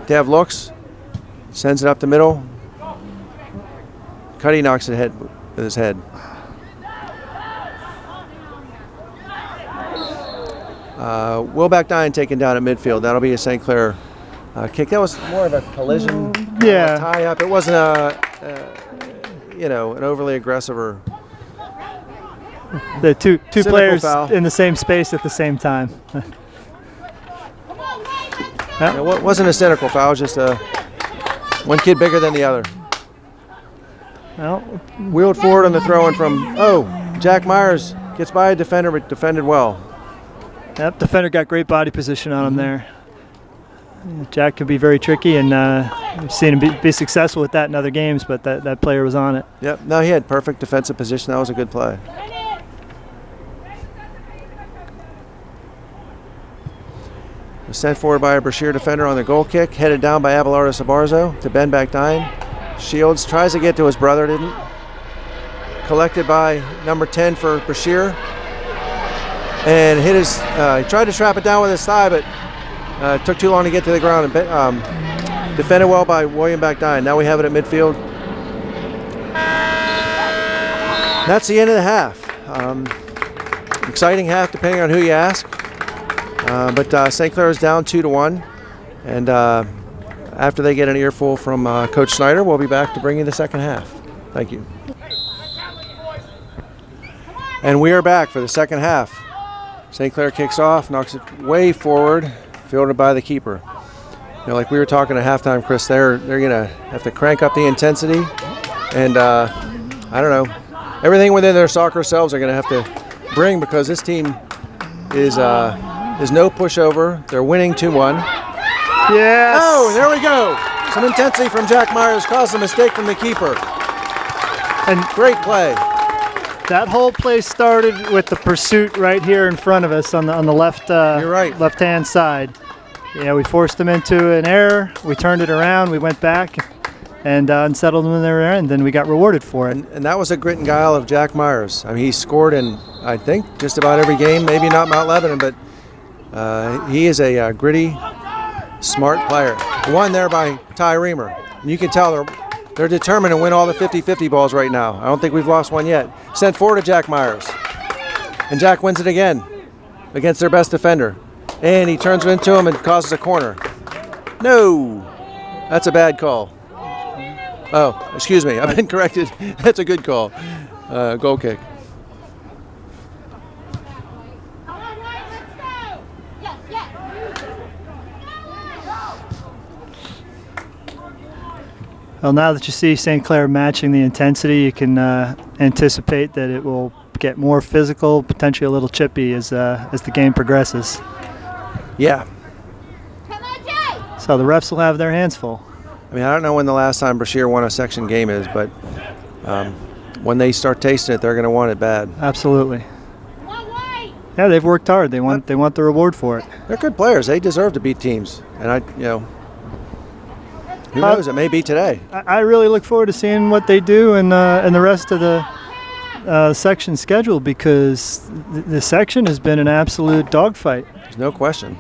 Dev looks. Sends it up the middle. Cuddy knocks it with his head. Wilbeck-Dine taken down at midfield. That'll be a St. Clair kick. That was more of a collision. Tie-up. It wasn't an overly aggressive or... The two players foul. In the same space at the same time. It wasn't a cynical foul, just one kid bigger than the other. Well, wheeled forward on the throw-in from, Jack Myers gets by a defender, but defended well. Yep, defender got great body position on him there. Jack can be very tricky, and we've seen him be successful with that in other games, but that player was on it. Yep. No, he had perfect defensive position. That was a good play. Sent forward by a Brashear defender on the goal kick, headed down by Abelardo Sabarzo to Ben back 9. Shields tries to get to his brother, didn't. Collected by number 10 for Brashear. And hit his, he tried to trap it down with his thigh, but it took too long to get to the ground. And defended well by William back 9. Now we have it at midfield. That's the end of the half. Exciting half, depending on who you ask. But St. Clair is down 2-1, and after they get an earful from Coach Snyder, we'll be back to bring you the second half. Thank you. And we are back for the second half. St. Clair kicks off, knocks it way forward, fielded by the keeper. You know, like we were talking at halftime, Chris, they're going to have to crank up the intensity, and I don't know, everything within their soccer selves are going to have to bring, because this team is no pushover. They're winning 2-1. Yes! Oh, there we go. Some intensity from Jack Myers caused a mistake from the keeper. And great play. That whole play started with the pursuit right here in front of us on the left. You're right. Left-hand side. Yeah, we forced them into an error. We turned it around. We went back and unsettled them in their error, and then we got rewarded for it. And that was a grit and guile of Jack Myers. I mean, he scored in, I think, just about every game. Maybe not Mount Lebanon, but he is a gritty, smart player. Won there by Ty Reamer. And you can tell they're determined to win all the 50-50 balls right now. I don't think we've lost one yet. Sent forward to Jack Myers. And Jack wins it again against their best defender. And he turns it into him and causes a corner. No! That's a bad call. Oh, excuse me. I've been corrected. That's a good call. Goal kick. Well, now that you see St. Clair matching the intensity, you can anticipate that it will get more physical, potentially a little chippy as the game progresses. Yeah. So the refs will have their hands full. I mean, I don't know when the last time Brashear won a section game is, but when they start tasting it, they're going to want it bad. Absolutely. Yeah, they've worked hard. They want the reward for it. They're good players. They deserve to beat teams, and who knows? It may be today. I really look forward to seeing what they do in the rest of the section schedule, because the section has been an absolute dogfight. There's no question.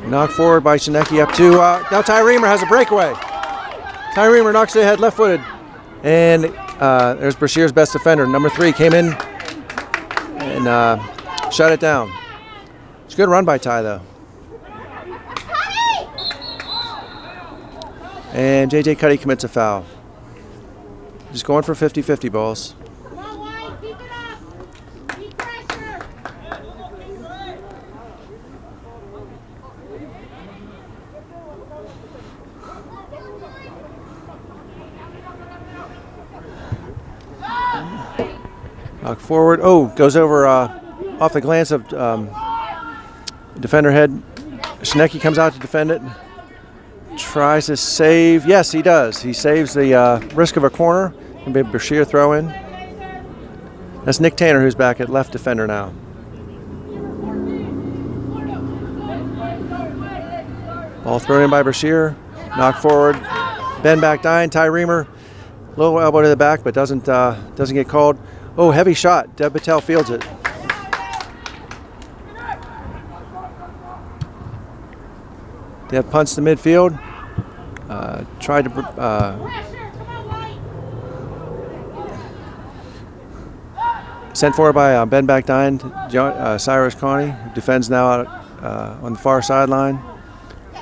Knocked forward by Shineki up to now Ty Reamer has a breakaway. Ty Reamer knocks it ahead left-footed, and there's Brashear's best defender. Number 3 came in and shut it down. It's a good run by Ty, though. And J.J. Cuddy commits a foul. Just going for 50-50 balls. Knock forward. Oh, goes over off the glance of defender head. Shineki comes out to defend it. Tries to save. Yes, he does. He saves the risk of a corner. And a Brashear throw in. That's Nick Tanner, who's back at left defender now. Ball thrown in by Brashear. Knock forward. Ben back 9. Ty Reamer. Little elbow to the back, but doesn't get called. Oh, heavy shot. Deb Patel fields it. Deb punts to midfield. Tried to sent forward by Ben back 9. Cyrus Connie, who defends now out on the far sideline.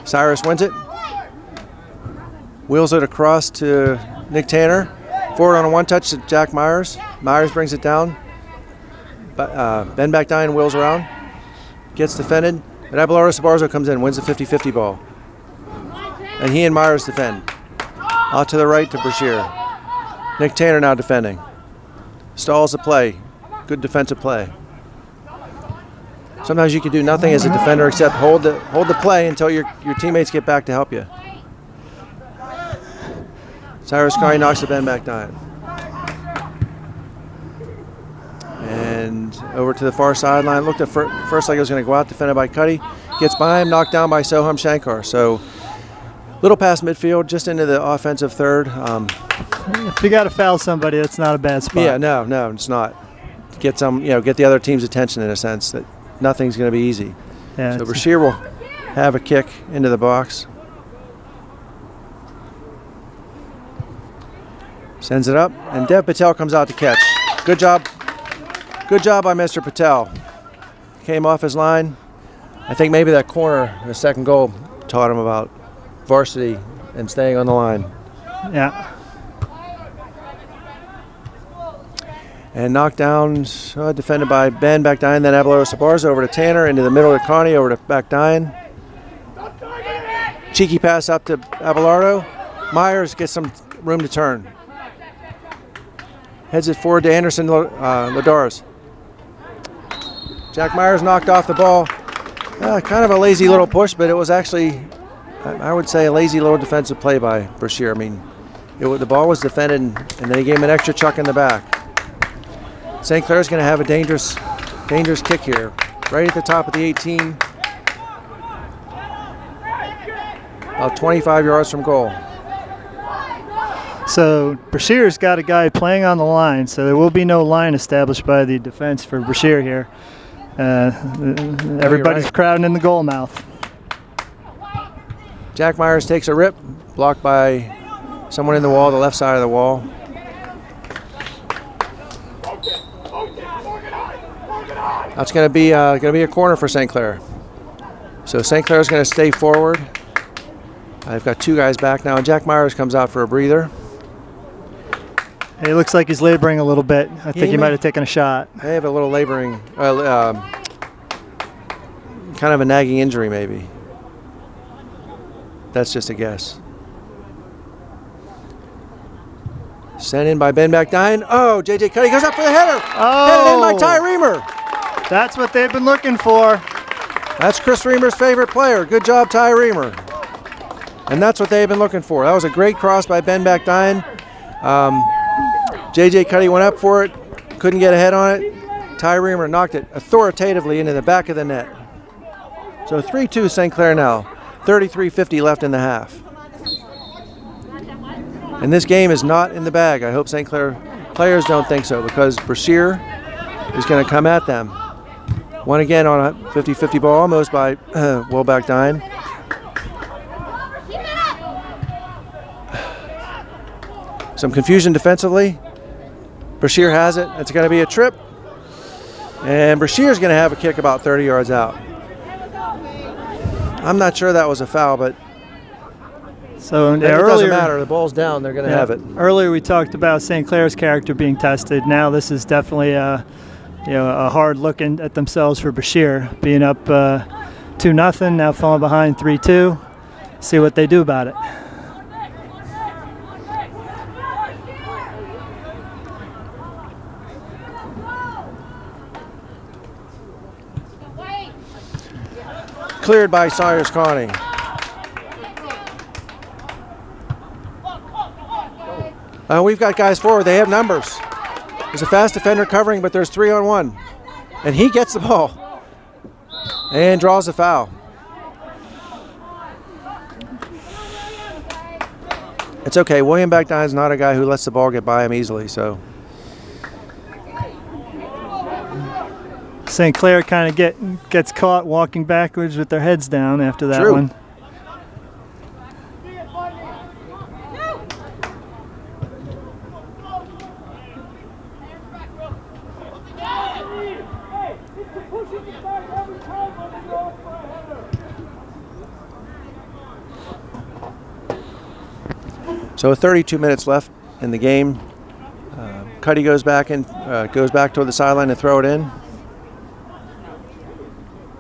Cyrus wins it. Wheels it across to Nick Tanner. Forward on a one-touch to Jack Myers. Myers brings it down. Ben back 9 wheels around. Gets defended. And Abelardo Sabarzo comes in, wins the 50-50 ball. And he and Myers defend. Out to the right to Brashear. Nick Tanner now defending. Stalls the play. Good defensive play. sometimes you can do nothing as a defender except hold the play until your teammates get back to help you. Cyrus Carney knocks the bend back down. And over to the far sideline. Looked at first like it was going to go out, defended by Cuddy. Gets by him, knocked down by Soham Shankar. So little past midfield, just into the offensive third. If you got to foul somebody, that's not a bad spot. Yeah, no, it's not. Get the other team's attention in a sense that nothing's going to be easy. Yeah, so Brashear will have a kick into the box. Sends it up, and Dev Patel comes out to catch. Good job. Good job by Mr. Patel. Came off his line. I think maybe that corner, the second goal, taught him about varsity and staying on the line. Yeah. And knocked down, defended by Ben, back Dine, then Abelardo Sabarza over to Tanner, into the middle to Connie, over to back Dine. Cheeky pass up to Abelardo. Myers gets some room to turn. Heads it forward to Anderson Ladares. Jack Myers knocked off the ball. Kind of a lazy little push, but it was actually, I would say, a lazy little defensive play by Brashear. I mean, the ball was defended, and then he gave him an extra chuck in the back. St. Clair's going to have a dangerous kick here, right at the top of the 18, about 25 yards from goal. So Brashear's got a guy playing on the line, so there will be no line established by the defense for Brashear here. Everybody's crowding in the goal mouth. Jack Myers takes a rip, blocked by someone in the wall, the left side of the wall. That's going to be a corner for St. Clair. So St. Clair's going to stay forward. I've got two guys back now, and Jack Myers comes out for a breather. He looks like he's laboring a little bit. I think he might have taken a shot. They have a little laboring, kind of a nagging injury maybe. That's just a guess. Sent in by Ben Backdine. Oh, J.J. Cuddy goes up for the header. Oh. Headed in by Ty Reamer. That's what they've been looking for. That's Chris Reamer's favorite player. Good job, Ty Reamer. And that's what they've been looking for. That was a great cross by Ben Backdine. J.J. Cuddy went up for it, couldn't get a head on it. Ty Reamer knocked it authoritatively into the back of the net. So 3-2 St. Clair now. 33:50 left in the half. And this game is not in the bag. I hope St. Clair players don't think so, because Brashear is going to come at them. One again on a 50-50 ball, almost by Will Backdine. Some confusion defensively. Brashear has it. It's going to be a trip. And Brashear's going to have a kick about 30 yards out. I'm not sure that was a foul, but so it doesn't matter. The ball's down. They're going to have it. Earlier we talked about St. Clair's character being tested. Now this is definitely a hard look at themselves for Brashear, being up 2-0, now falling behind 3-2. See what they do about it. Cleared by Cyrus Connie. We've got guys forward. They have numbers. There's a fast defender covering, but there's 3-on-1. And he gets the ball and draws the foul. It's okay. William Backdine's not a guy who lets the ball get by him easily, so. St. Clair kind of gets caught walking backwards with their heads down after that one. So 32 minutes left in the game. Cuddy goes back toward the sideline to throw it in.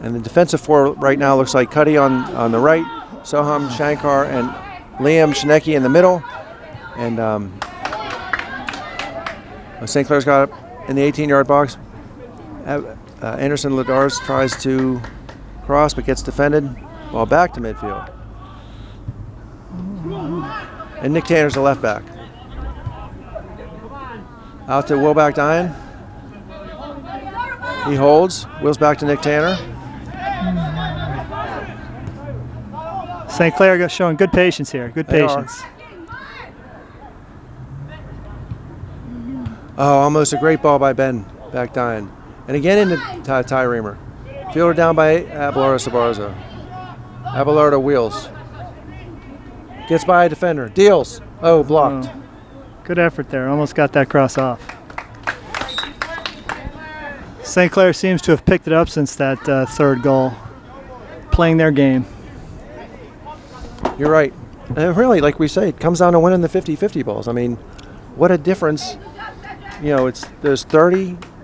And the defensive four right now looks like Cuddy on the right, Soham Shankar and Liam Shineki in the middle. And St. Clair's got it in the 18-yard box. Anderson Ladars tries to cross but gets defended. Ball back to midfield. And Nick Tanner's the left back. Out to Will Backdine. He holds. Will's back to Nick Tanner. St. Clair showing good patience here. Good patience. Oh, almost a great ball by Ben Backdine. And again into Ty Reamer. Fielder down by Abelardo Sabarzo. Abelardo wheels. Gets by a defender. Deals. Oh, blocked. Oh, good effort there. Almost got that cross off. St. Clair seems to have picked it up since that third goal. Playing their game. You're right. And really, like we say, it comes down to winning the 50-50 balls. I mean, what a difference. You know, there's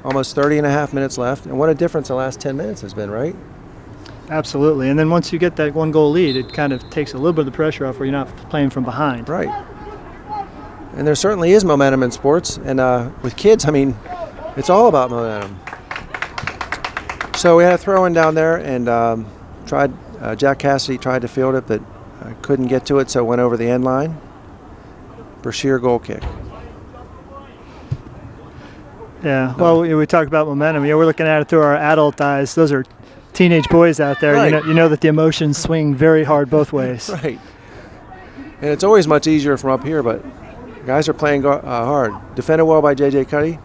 almost 30 and a half minutes left, and what a difference the last 10 minutes has been, right? Absolutely. And then once you get that 1-goal lead, it kind of takes a little bit of the pressure off where you're not playing from behind. Right. And there certainly is momentum in sports, and with kids, I mean, it's all about momentum. So we had a throw-in down there, and Jack Cassidy tried to field it, but couldn't get to it, so went over the end line. Brashear goal kick. Yeah, well, we talk about momentum. Yeah, we're looking at it through our adult eyes. Those are teenage boys out there. Right. You know that the emotions swing very hard both ways. Right. And it's always much easier from up here, but guys are playing hard. Defended well by J.J. Cuddy.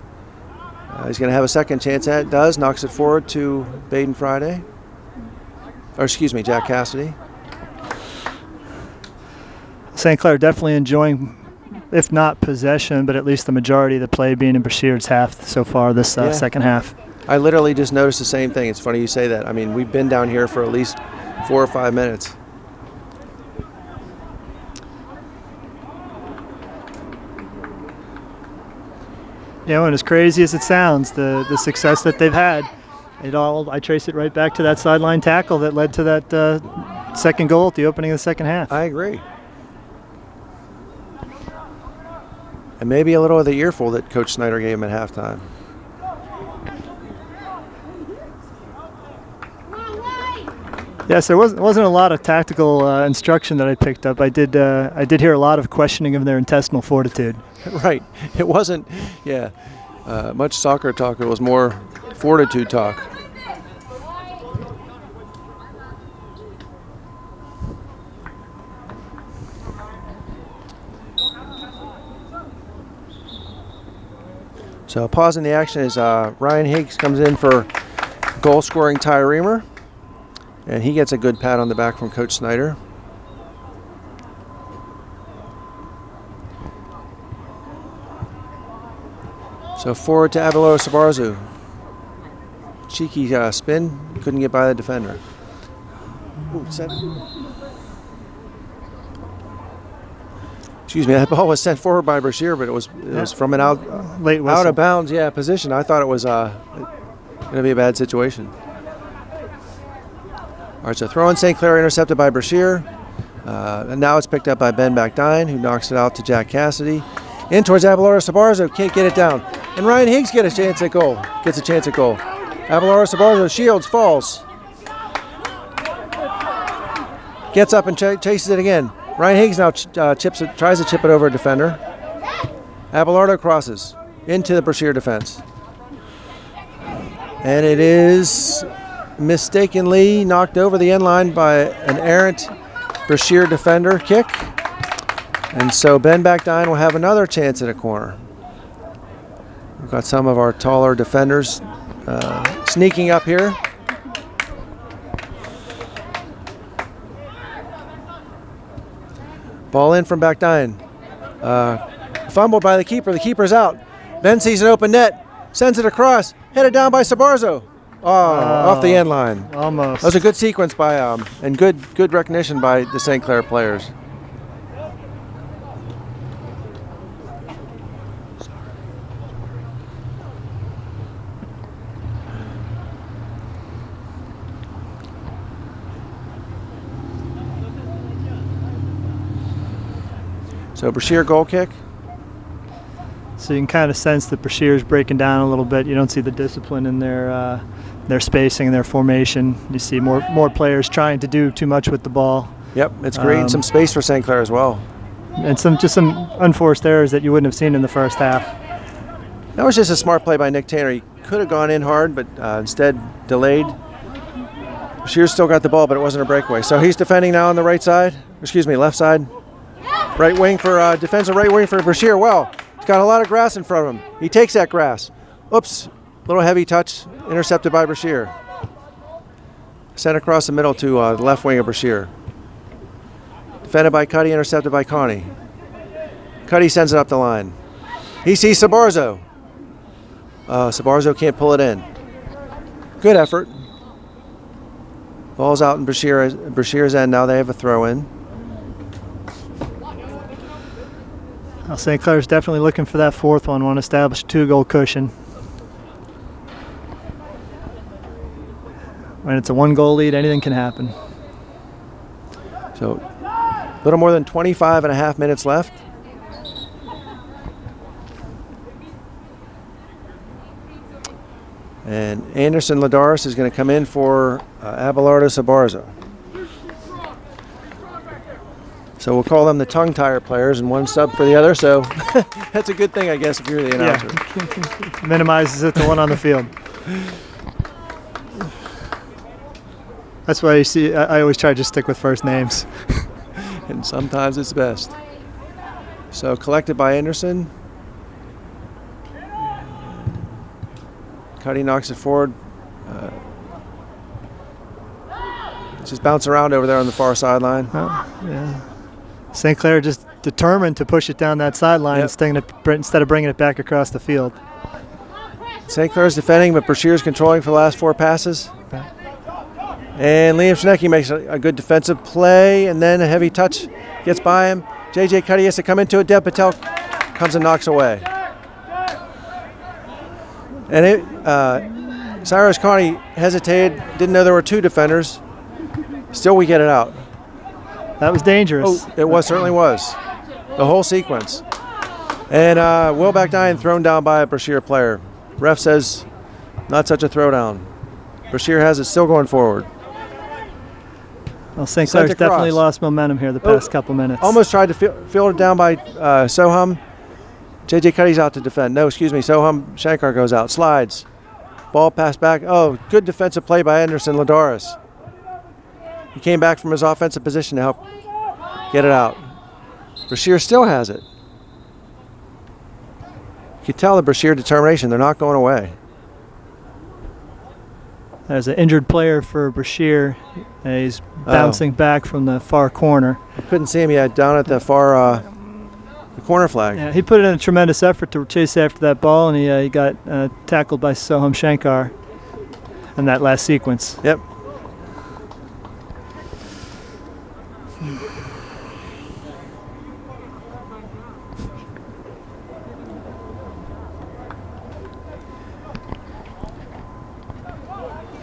He's going to have a second chance at it. Does. Knocks it forward to Baden Friday. Or excuse me, Jack Cassidy. St. Clair definitely enjoying, if not possession, but at least the majority of the play being in Brashear's half so far this second half. I literally just noticed the same thing. It's funny you say that. I mean, we've been down here for at least 4 or 5 minutes. You know, and as crazy as it sounds, the success that they've had, I trace it right back to that sideline tackle that led to that second goal at the opening of the second half. I agree. And maybe a little of the earful that Coach Snyder gave him at halftime. Yes, there wasn't a lot of tactical instruction that I picked up. I did hear a lot of questioning of their intestinal fortitude. Right. It wasn't, much soccer talk. It was more fortitude talk. So pausing the action is Ryan Higgs comes in for goal-scoring Ty Reamer. And he gets a good pat on the back from Coach Snyder. So forward to Abelardo Sabarzo. Cheeky spin, couldn't get by the defender. Ooh, excuse me, that ball was sent forward by Brashear, but it was from an out of bounds position. I thought it was going to be a bad situation. All right, so throw in St. Clair intercepted by Brashear. And now it's picked up by Ben Backdine, who knocks it out to Jack Cassidy. In towards Abelardo Sabarzo, can't get it down. And Ryan Higgs gets a chance at goal. Abelardo Sabarzo shields, falls. Gets up and chases it again. Ryan Higgs now tries to chip it over a defender. Abelardo crosses into the Brashear defense. And it is mistakenly knocked over the end line by an errant Brashear defender kick. And so Ben Backdine will have another chance at a corner. We've got some of our taller defenders sneaking up here. Ball in from Backdine. Fumbled by the keeper. The keeper's out. Ben sees an open net. Sends it across. Headed down by Sabarzo. Off the end line. Almost. That was a good sequence by and good recognition by the St. Clair players. So Brashear goal kick. So you can kind of sense that Brashear's breaking down a little bit. You don't see the discipline in their their spacing and their formation. You see more players trying to do too much with the ball. Yep, it's creating some space for St. Clair as well. And just some unforced errors that you wouldn't have seen in the first half. That was just a smart play by Nick Tanner. He could have gone in hard, but instead delayed. Brashear's still got the ball, but it wasn't a breakaway. So he's defending now on the right side. Excuse me, left side. Right wing for defensive right wing for Brashear. Well, he's got a lot of grass in front of him. He takes that grass. Oops, little heavy touch, intercepted by Brashear. Sent across the middle to the left wing of Brashear. Defended by Cuddy, intercepted by Connie. Cuddy sends it up the line. He sees Sabarzo. Sabarzo can't pull it in. Good effort. Ball's out in Brashear's end. Now they have a throw in. Well, St. Clair's definitely looking for that fourth one. Want to establish a 2-goal cushion. When it's a 1-goal lead, anything can happen. So a little more than 25 and a half minutes left. And Anderson Ladaris is going to come in for Abelardo Sabarzo. So we'll call them the tongue-tire players and one sub for the other. So that's a good thing, I guess, if you're the announcer. Yeah. Minimizes it to one on the field. That's why you see, I always try to just stick with first names. And sometimes it's best. So collected by Anderson. Cuddy knocks it forward. Just bounce around over there on the far sideline. Yeah. St. Clair just determined to push it down that sideline instead of bringing it back across the field. St. Clair's defending, but Brashear's controlling for the last 4 passes. And Liam Schnecke makes a good defensive play, and then a heavy touch gets by him. J.J. Cuddy has to come into it. Dev Patel comes and knocks away. And Cyrus Carney hesitated, didn't know there were 2 defenders. Still, we get it out. That was dangerous. Oh, certainly was. The whole sequence. And Will Backdine thrown down by a Brashear player. Ref says, not such a throwdown. Brashear has it still going forward. Well, St. Clair's definitely lost momentum here the past couple minutes. Almost tried to field it down by Soham. J.J. Cuddy's out to defend. No, excuse me. Soham Shankar goes out. Slides. Ball passed back. Oh, good defensive play by Anderson Ladaris. He came back from his offensive position to help get it out. Brashear still has it. You can tell the Brashear determination. They're not going away. There's an injured player for Brashear. He's bouncing back from the far corner. I couldn't see him yet down at the far the corner flag. Yeah, he put in a tremendous effort to chase after that ball, and he got tackled by Soham Shankar in that last sequence. Yep.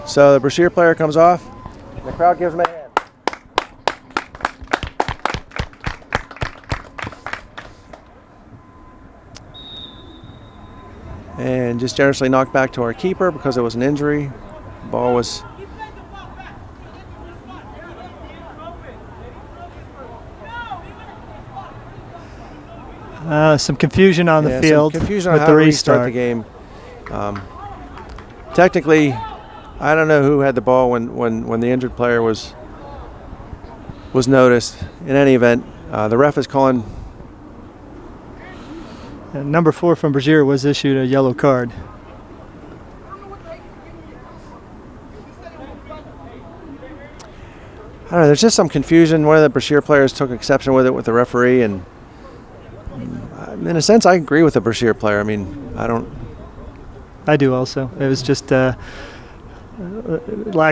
So the Brashear player comes off. The crowd gives him a hand. And just generously knocked back to our keeper because it was an injury. The ball was some confusion on the field some confusion on with how the to restart. The game. Technically, I don't know who had the ball when the injured player was noticed. In any event, the ref is calling. And number 4 from Brashear was issued a yellow card. I don't know. There's just some confusion. One of the Brashear players took exception with it with the referee, and in a sense, I agree with the Brashear player. I mean, I do also. It was just lack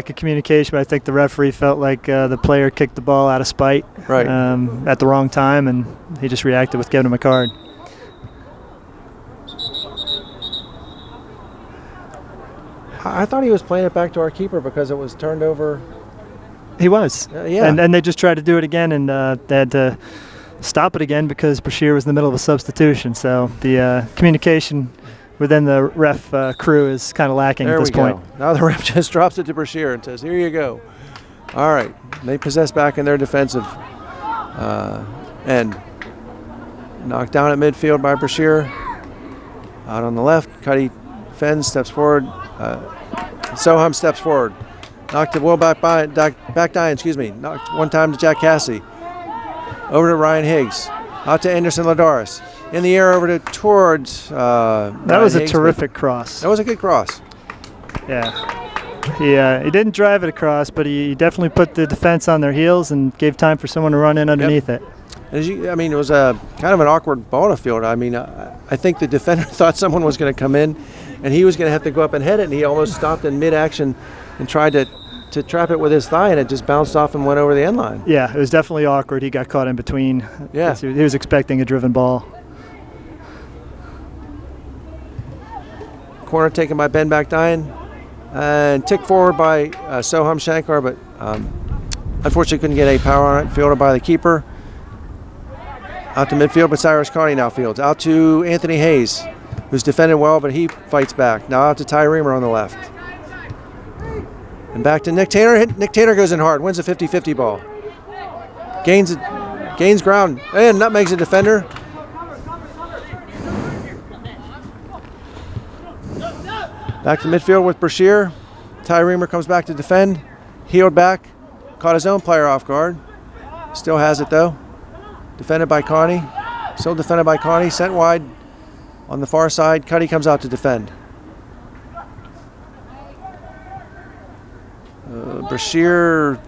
of communication, but I think the referee felt like the player kicked the ball out of spite at the wrong time, and he just reacted with giving him a card. I thought he was playing it back to our keeper because it was turned over. He was. Yeah. And they just tried to do it again, and they had to stop it again because Brashear was in the middle of a substitution. So the communication within the ref crew is kind of lacking at this point. Now the ref just drops it to Brashear and says, "Here you go." All right, they possess back in their defensive end. Knocked down at midfield by Brashear. Out on the left, Cuddy fends, steps forward. Soham steps forward. Knocked the ball back Dine, Knocked one time to Jack Cassidy. Over to Ryan Higgs. Out to Anderson Ladaris. In the air over to towards that was a terrific cross. That was a good cross. Yeah. He didn't drive it across, but he definitely put the defense on their heels and gave time for someone to run in underneath it. It was a kind of an awkward ball to field. I think the defender thought someone was going to come in, and he was going to have to go up and head it, and he almost stopped in mid-action and tried to trap it with his thigh, and it just bounced off and went over the end line. Yeah, it was definitely awkward. He got caught in between. Yeah. He was expecting a driven ball. Corner taken by Ben Bakdyan, and ticked forward by Soham Shankar, but unfortunately couldn't get any power on it. Fielded by the keeper. Out to midfield, but Cyrus Carney now fields. Out to Anthony Hayes, who's defended well, but he fights back. Now out to Ty Reamer on the left. And back to Nick Taylor. Nick Taylor goes in hard, wins a 50-50 ball. Gains ground, and nutmegs a defender. Back to midfield with Brashear. Ty Reamer comes back to defend. Healed back. Caught his own player off guard. Still has it though. Defended by Carney. Still defended by Carney. Sent wide on the far side. Cuddy comes out to defend. Brashear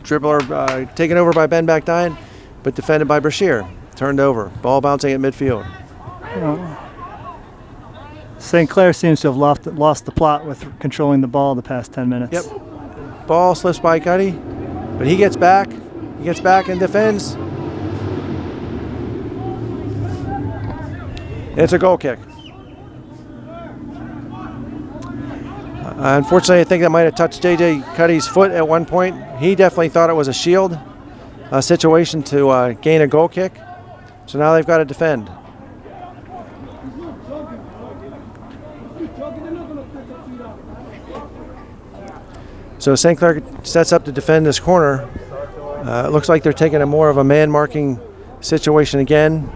dribbler taken over by Ben Bakdyan, but defended by Brashear. Turned over. Ball bouncing at midfield. St. Clair seems to have lost the plot with controlling the ball the past 10 minutes. Yep. Ball slips by Cuddy, but he gets back. He gets back and defends. It's a goal kick. Unfortunately, I think that might have touched J.J. Cuddy's foot at one point. He definitely thought it was a shield situation to gain a goal kick. So now they've got to defend. So St. Clair sets up to defend this corner. It looks like they're taking a more of a man-marking situation again.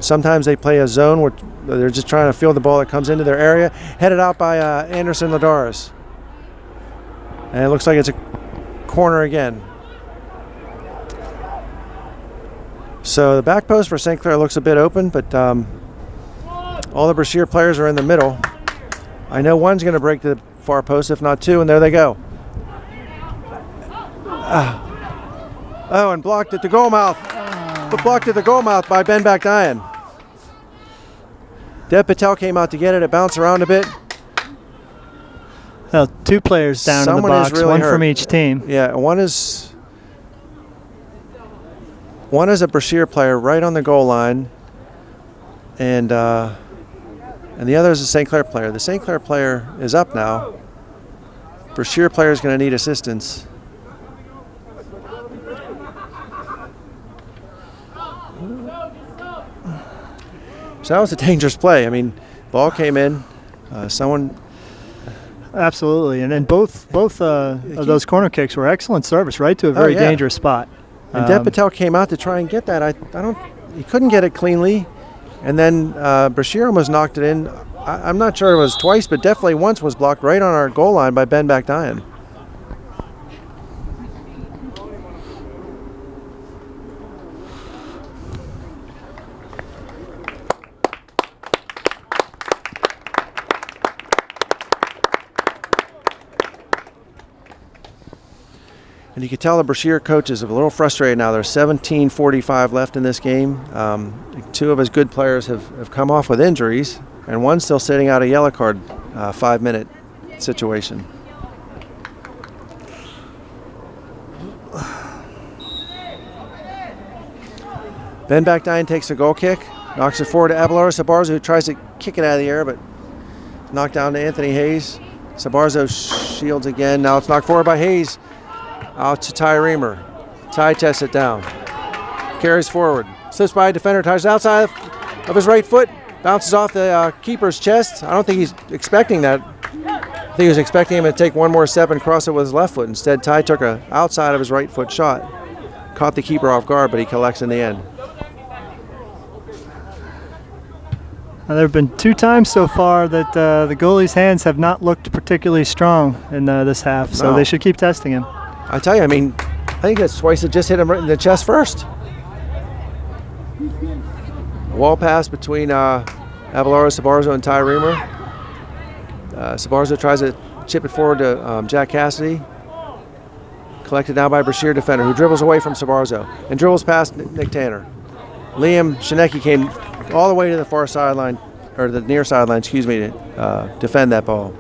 Sometimes they play a zone where they're just trying to field the ball that comes into their area. Headed out by Anderson Ladaris. And it looks like it's a corner again. So the back post for St. Clair looks a bit open, but all the Brashear players are in the middle. I know one's going to break the far post, if not two, and there they go. And blocked at the goal mouth. But blocked at the goal mouth by Ben Bakdyan. Dev Patel came out to get it. It bounced around a bit. Well, two players down in the box, really one hurt. from each team. Yeah, one is a Brashear player right on the goal line, and the other is a St. Clair player. The St. Clair player is up now. Brashear player is going to need assistance. So that was a dangerous play. I mean, ball came in. Someone. Absolutely, and then both of those corner kicks were excellent service, right to a very dangerous spot. And Dev Patel came out to try and get that. He couldn't get it cleanly, and then Brashear almost knocked it in. I'm not sure it was twice, but definitely once was blocked right on our goal line by Ben Bakdyan. And you can tell the Brashear coaches are a little frustrated now. There's 17:45 left in this game. Two of his good players have come off with injuries, and one's still sitting out a yellow card 5-minute situation. Ben Bakdyan takes a goal kick, knocks it forward to Abelardo Sabarzo, who tries to kick it out of the air, but knocked down to Anthony Hayes. Sabarzo shields again. Now it's knocked forward by Hayes. Out to Ty Reamer. Ty tests it down. Carries forward. Slips by a defender. Ties outside of his right foot. Bounces off the keeper's chest. I don't think he's expecting that. I think he was expecting him to take one more step and cross it with his left foot. Instead, Ty took a outside of his right foot shot. Caught the keeper off guard, but he collects in the end. There have been 2 times so far that the goalie's hands have not looked particularly strong in this half, so they should keep testing him. I tell you, I mean, I think that's twice it just hit him right in the chest first. Wall pass between Abelardo Sabarzo and Ty Reamer. Sabarzo tries to chip it forward to Jack Cassidy. Collected now by Brashear defender, who dribbles away from Sabarzo and dribbles past Nick Tanner. Liam Shinecki came all the way to the far sideline, or the near sideline, excuse me, to defend that ball.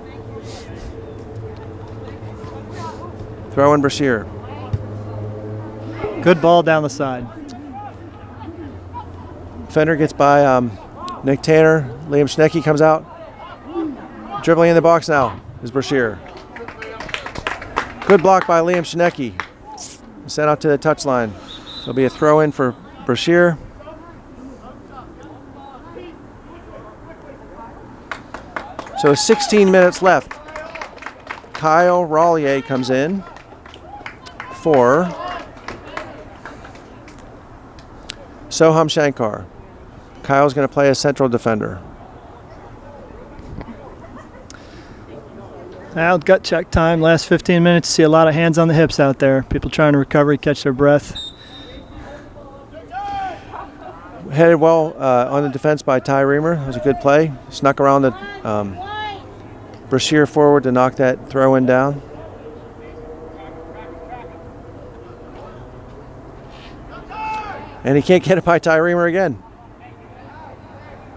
Throw in Brashear. Good ball down the side. Defender gets by Nick Tanner. Liam Shinecki comes out. Dribbling in the box now is Brashear. Good block by Liam Shinecki. Sent out to the touchline. There'll be a throw in for Brashear. So 16 minutes left. Kyle Rollier comes in for Soham Shankar. Kyle's going to play as central defender. Now gut check time, last 15 minutes. See a lot of hands on the hips out there. People trying to recover, catch their breath. Headed well on the defense by Ty Reamer. It was a good play. Snuck around the Brashear forward to knock that throw in down. And he can't get it by Ty Reamer again.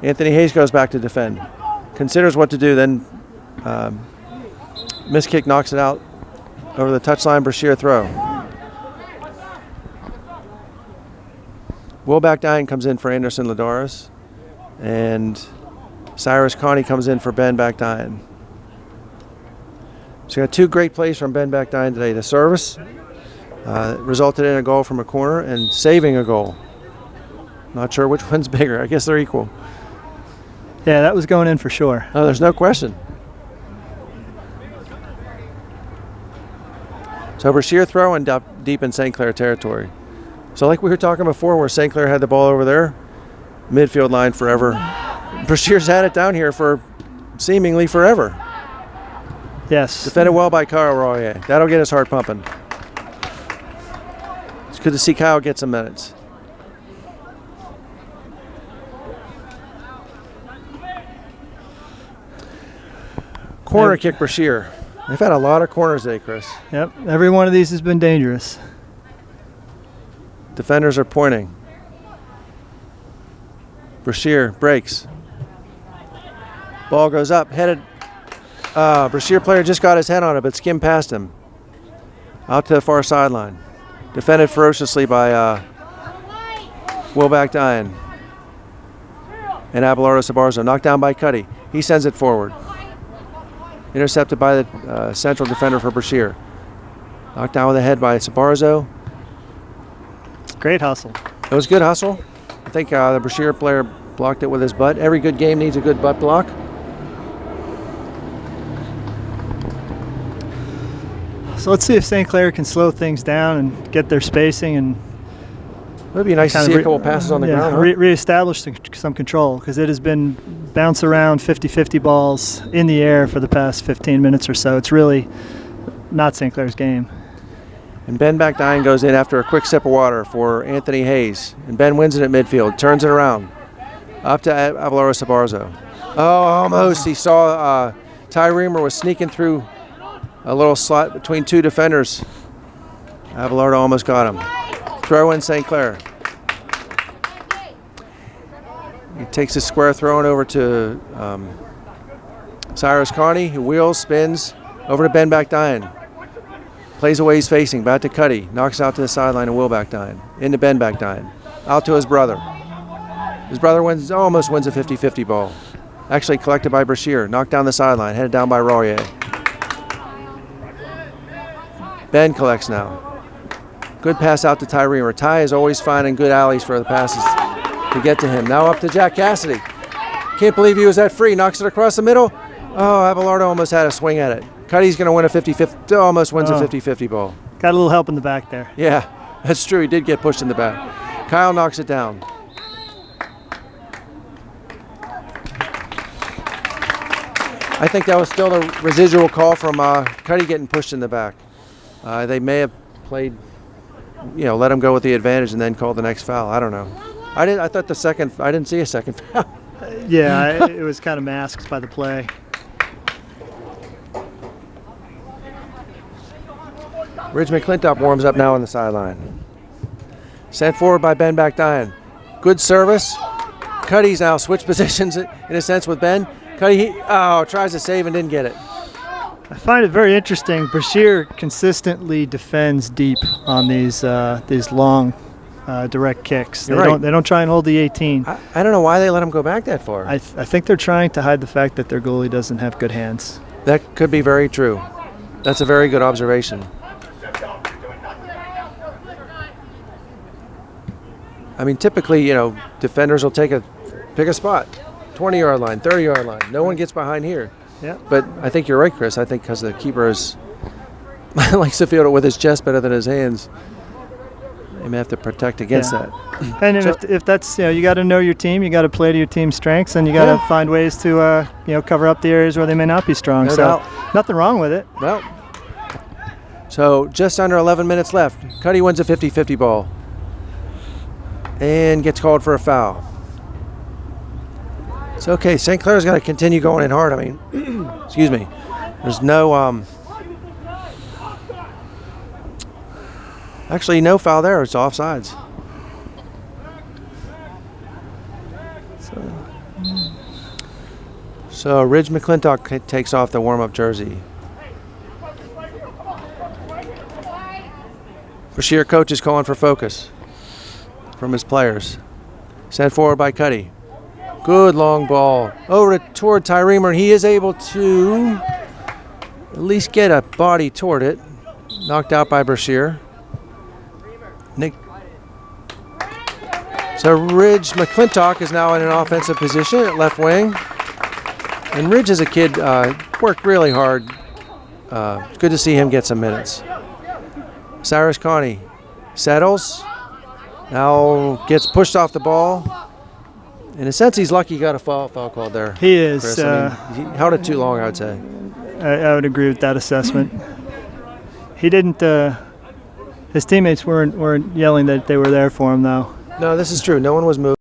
Anthony Hayes goes back to defend. Considers what to do, then miss kick knocks it out over the touchline. Brashear throw. Will Backdine comes in for Anderson Ladares, and Cyrus Connie comes in for Ben Backdine. So we got 2 great plays from Ben Backdine today. The service resulted in a goal from a corner, and saving a goal. Not sure which one's bigger. I guess they're equal. Yeah, that was going in for sure. Oh, there's no question. So Brashear throwing deep in St. Clair territory. So like we were talking before, where St. Clair had the ball over there, midfield line forever. Brashear's had it down here for seemingly forever. Yes. Defended well by Kyle Royer. That'll get his heart pumping. It's good to see Kyle get some minutes. Corner kick Brashear. They've had a lot of corners today, Chris. Yep, every one of these has been dangerous. Defenders are pointing. Brashear breaks. Ball goes up, headed. Brashear player just got his head on it, but skimmed past him. Out to the far sideline. Defended ferociously by Will Backdine. And Abelardo Sabarzo. Knocked down by Cuddy. He sends it forward. Intercepted by the central defender for Brashear. Knocked down with the head by Sabarzo. Great hustle. It was good hustle. I think the Brashear player blocked it with his butt. Every good game needs a good butt block. So let's see if St. Clair can slow things down and get their spacing and it would be nice to see a couple passes on the ground. Huh? Reestablish some control, because it has been bounce around 50-50 balls in the air for the past 15 minutes or so. It's really not St. Clair's game. And Ben Backdine goes in after a quick sip of water for Anthony Hayes. And Ben wins it at midfield, turns it around. Up to Abelardo Sabarzo. Oh, almost. He saw Ty Reamer was sneaking through a little slot between 2 defenders. Abelardo almost got him. Throw in St. Clair. He takes his square throwing over to Cyrus Connie, who wheels, spins, over to Ben Backdine. Plays away he's facing, back to Cuddy. Knocks out to the sideline and Will Backdine. Into Ben Backdine. Out to his brother. His brother almost wins a 50-50 ball. Actually collected by Brashear. Knocked down the sideline, headed down by Royer. Ben collects now. Good pass out to Ty Reamer. Ty is always finding good alleys for the passes to get to him. Now up to Jack Cassidy. Can't believe he was that free. Knocks it across the middle. Oh, Abelardo almost had a swing at it. Cuddy's going to win a 50-50. Almost wins a 50-50 ball. Got a little help in the back there. Yeah, that's true. He did get pushed in the back. Kyle knocks it down. I think that was still the residual call from Cuddy getting pushed in the back. They may have played, let him go with the advantage and then call the next foul. I don't know. I thought I didn't see a second foul. Yeah, it was kind of masked by the play. Ridge McClintock warms up now on the sideline. Sent forward by Ben Bakdayan. Good service. Cuddy's now switched positions in a sense with Ben. Cuddy, tries to save and didn't get it. I find it very interesting. Brashear consistently defends deep on these long direct kicks. They don't try and hold the 18. I don't know why they let him go back that far. I think they're trying to hide the fact that their goalie doesn't have good hands. That could be very true. That's a very good observation. I mean, typically, defenders will pick a spot, 20-yard line, 30-yard line. No one gets behind here. Yeah. But I think you're right, Chris. I think because the keeper likes to field it with his chest better than his hands. They may have to protect against that. And if that's you got to know your team, you got to play to your team's strengths, and you got to find ways to cover up the areas where they may not be strong. No doubt. Nothing wrong with it. Well, so just under 11 minutes left. Cuddy wins a 50-50 ball and gets called for a foul. It's okay. St. Clair's got to continue going in hard. I mean, excuse me. There's no actually no foul there. It's offsides. So Ridge McClintock takes off the warm-up jersey. Brashear coach is calling for focus from his players. Sent forward by Cuddy. Good long ball over toward Tyreemer, and he is able to at least get a body toward it. Knocked out by Brashear. So Ridge McClintock is now in an offensive position at left wing. And Ridge as a kid worked really hard. It's good to see him get some minutes. Cyrus Connie settles. Now gets pushed off the ball. In a sense, he's lucky he got a foul called there. He is. Chris. He held it too long, I would say. I would agree with that assessment. He didn't. His teammates weren't yelling that they were there for him, though. No, this is true. No one was moved.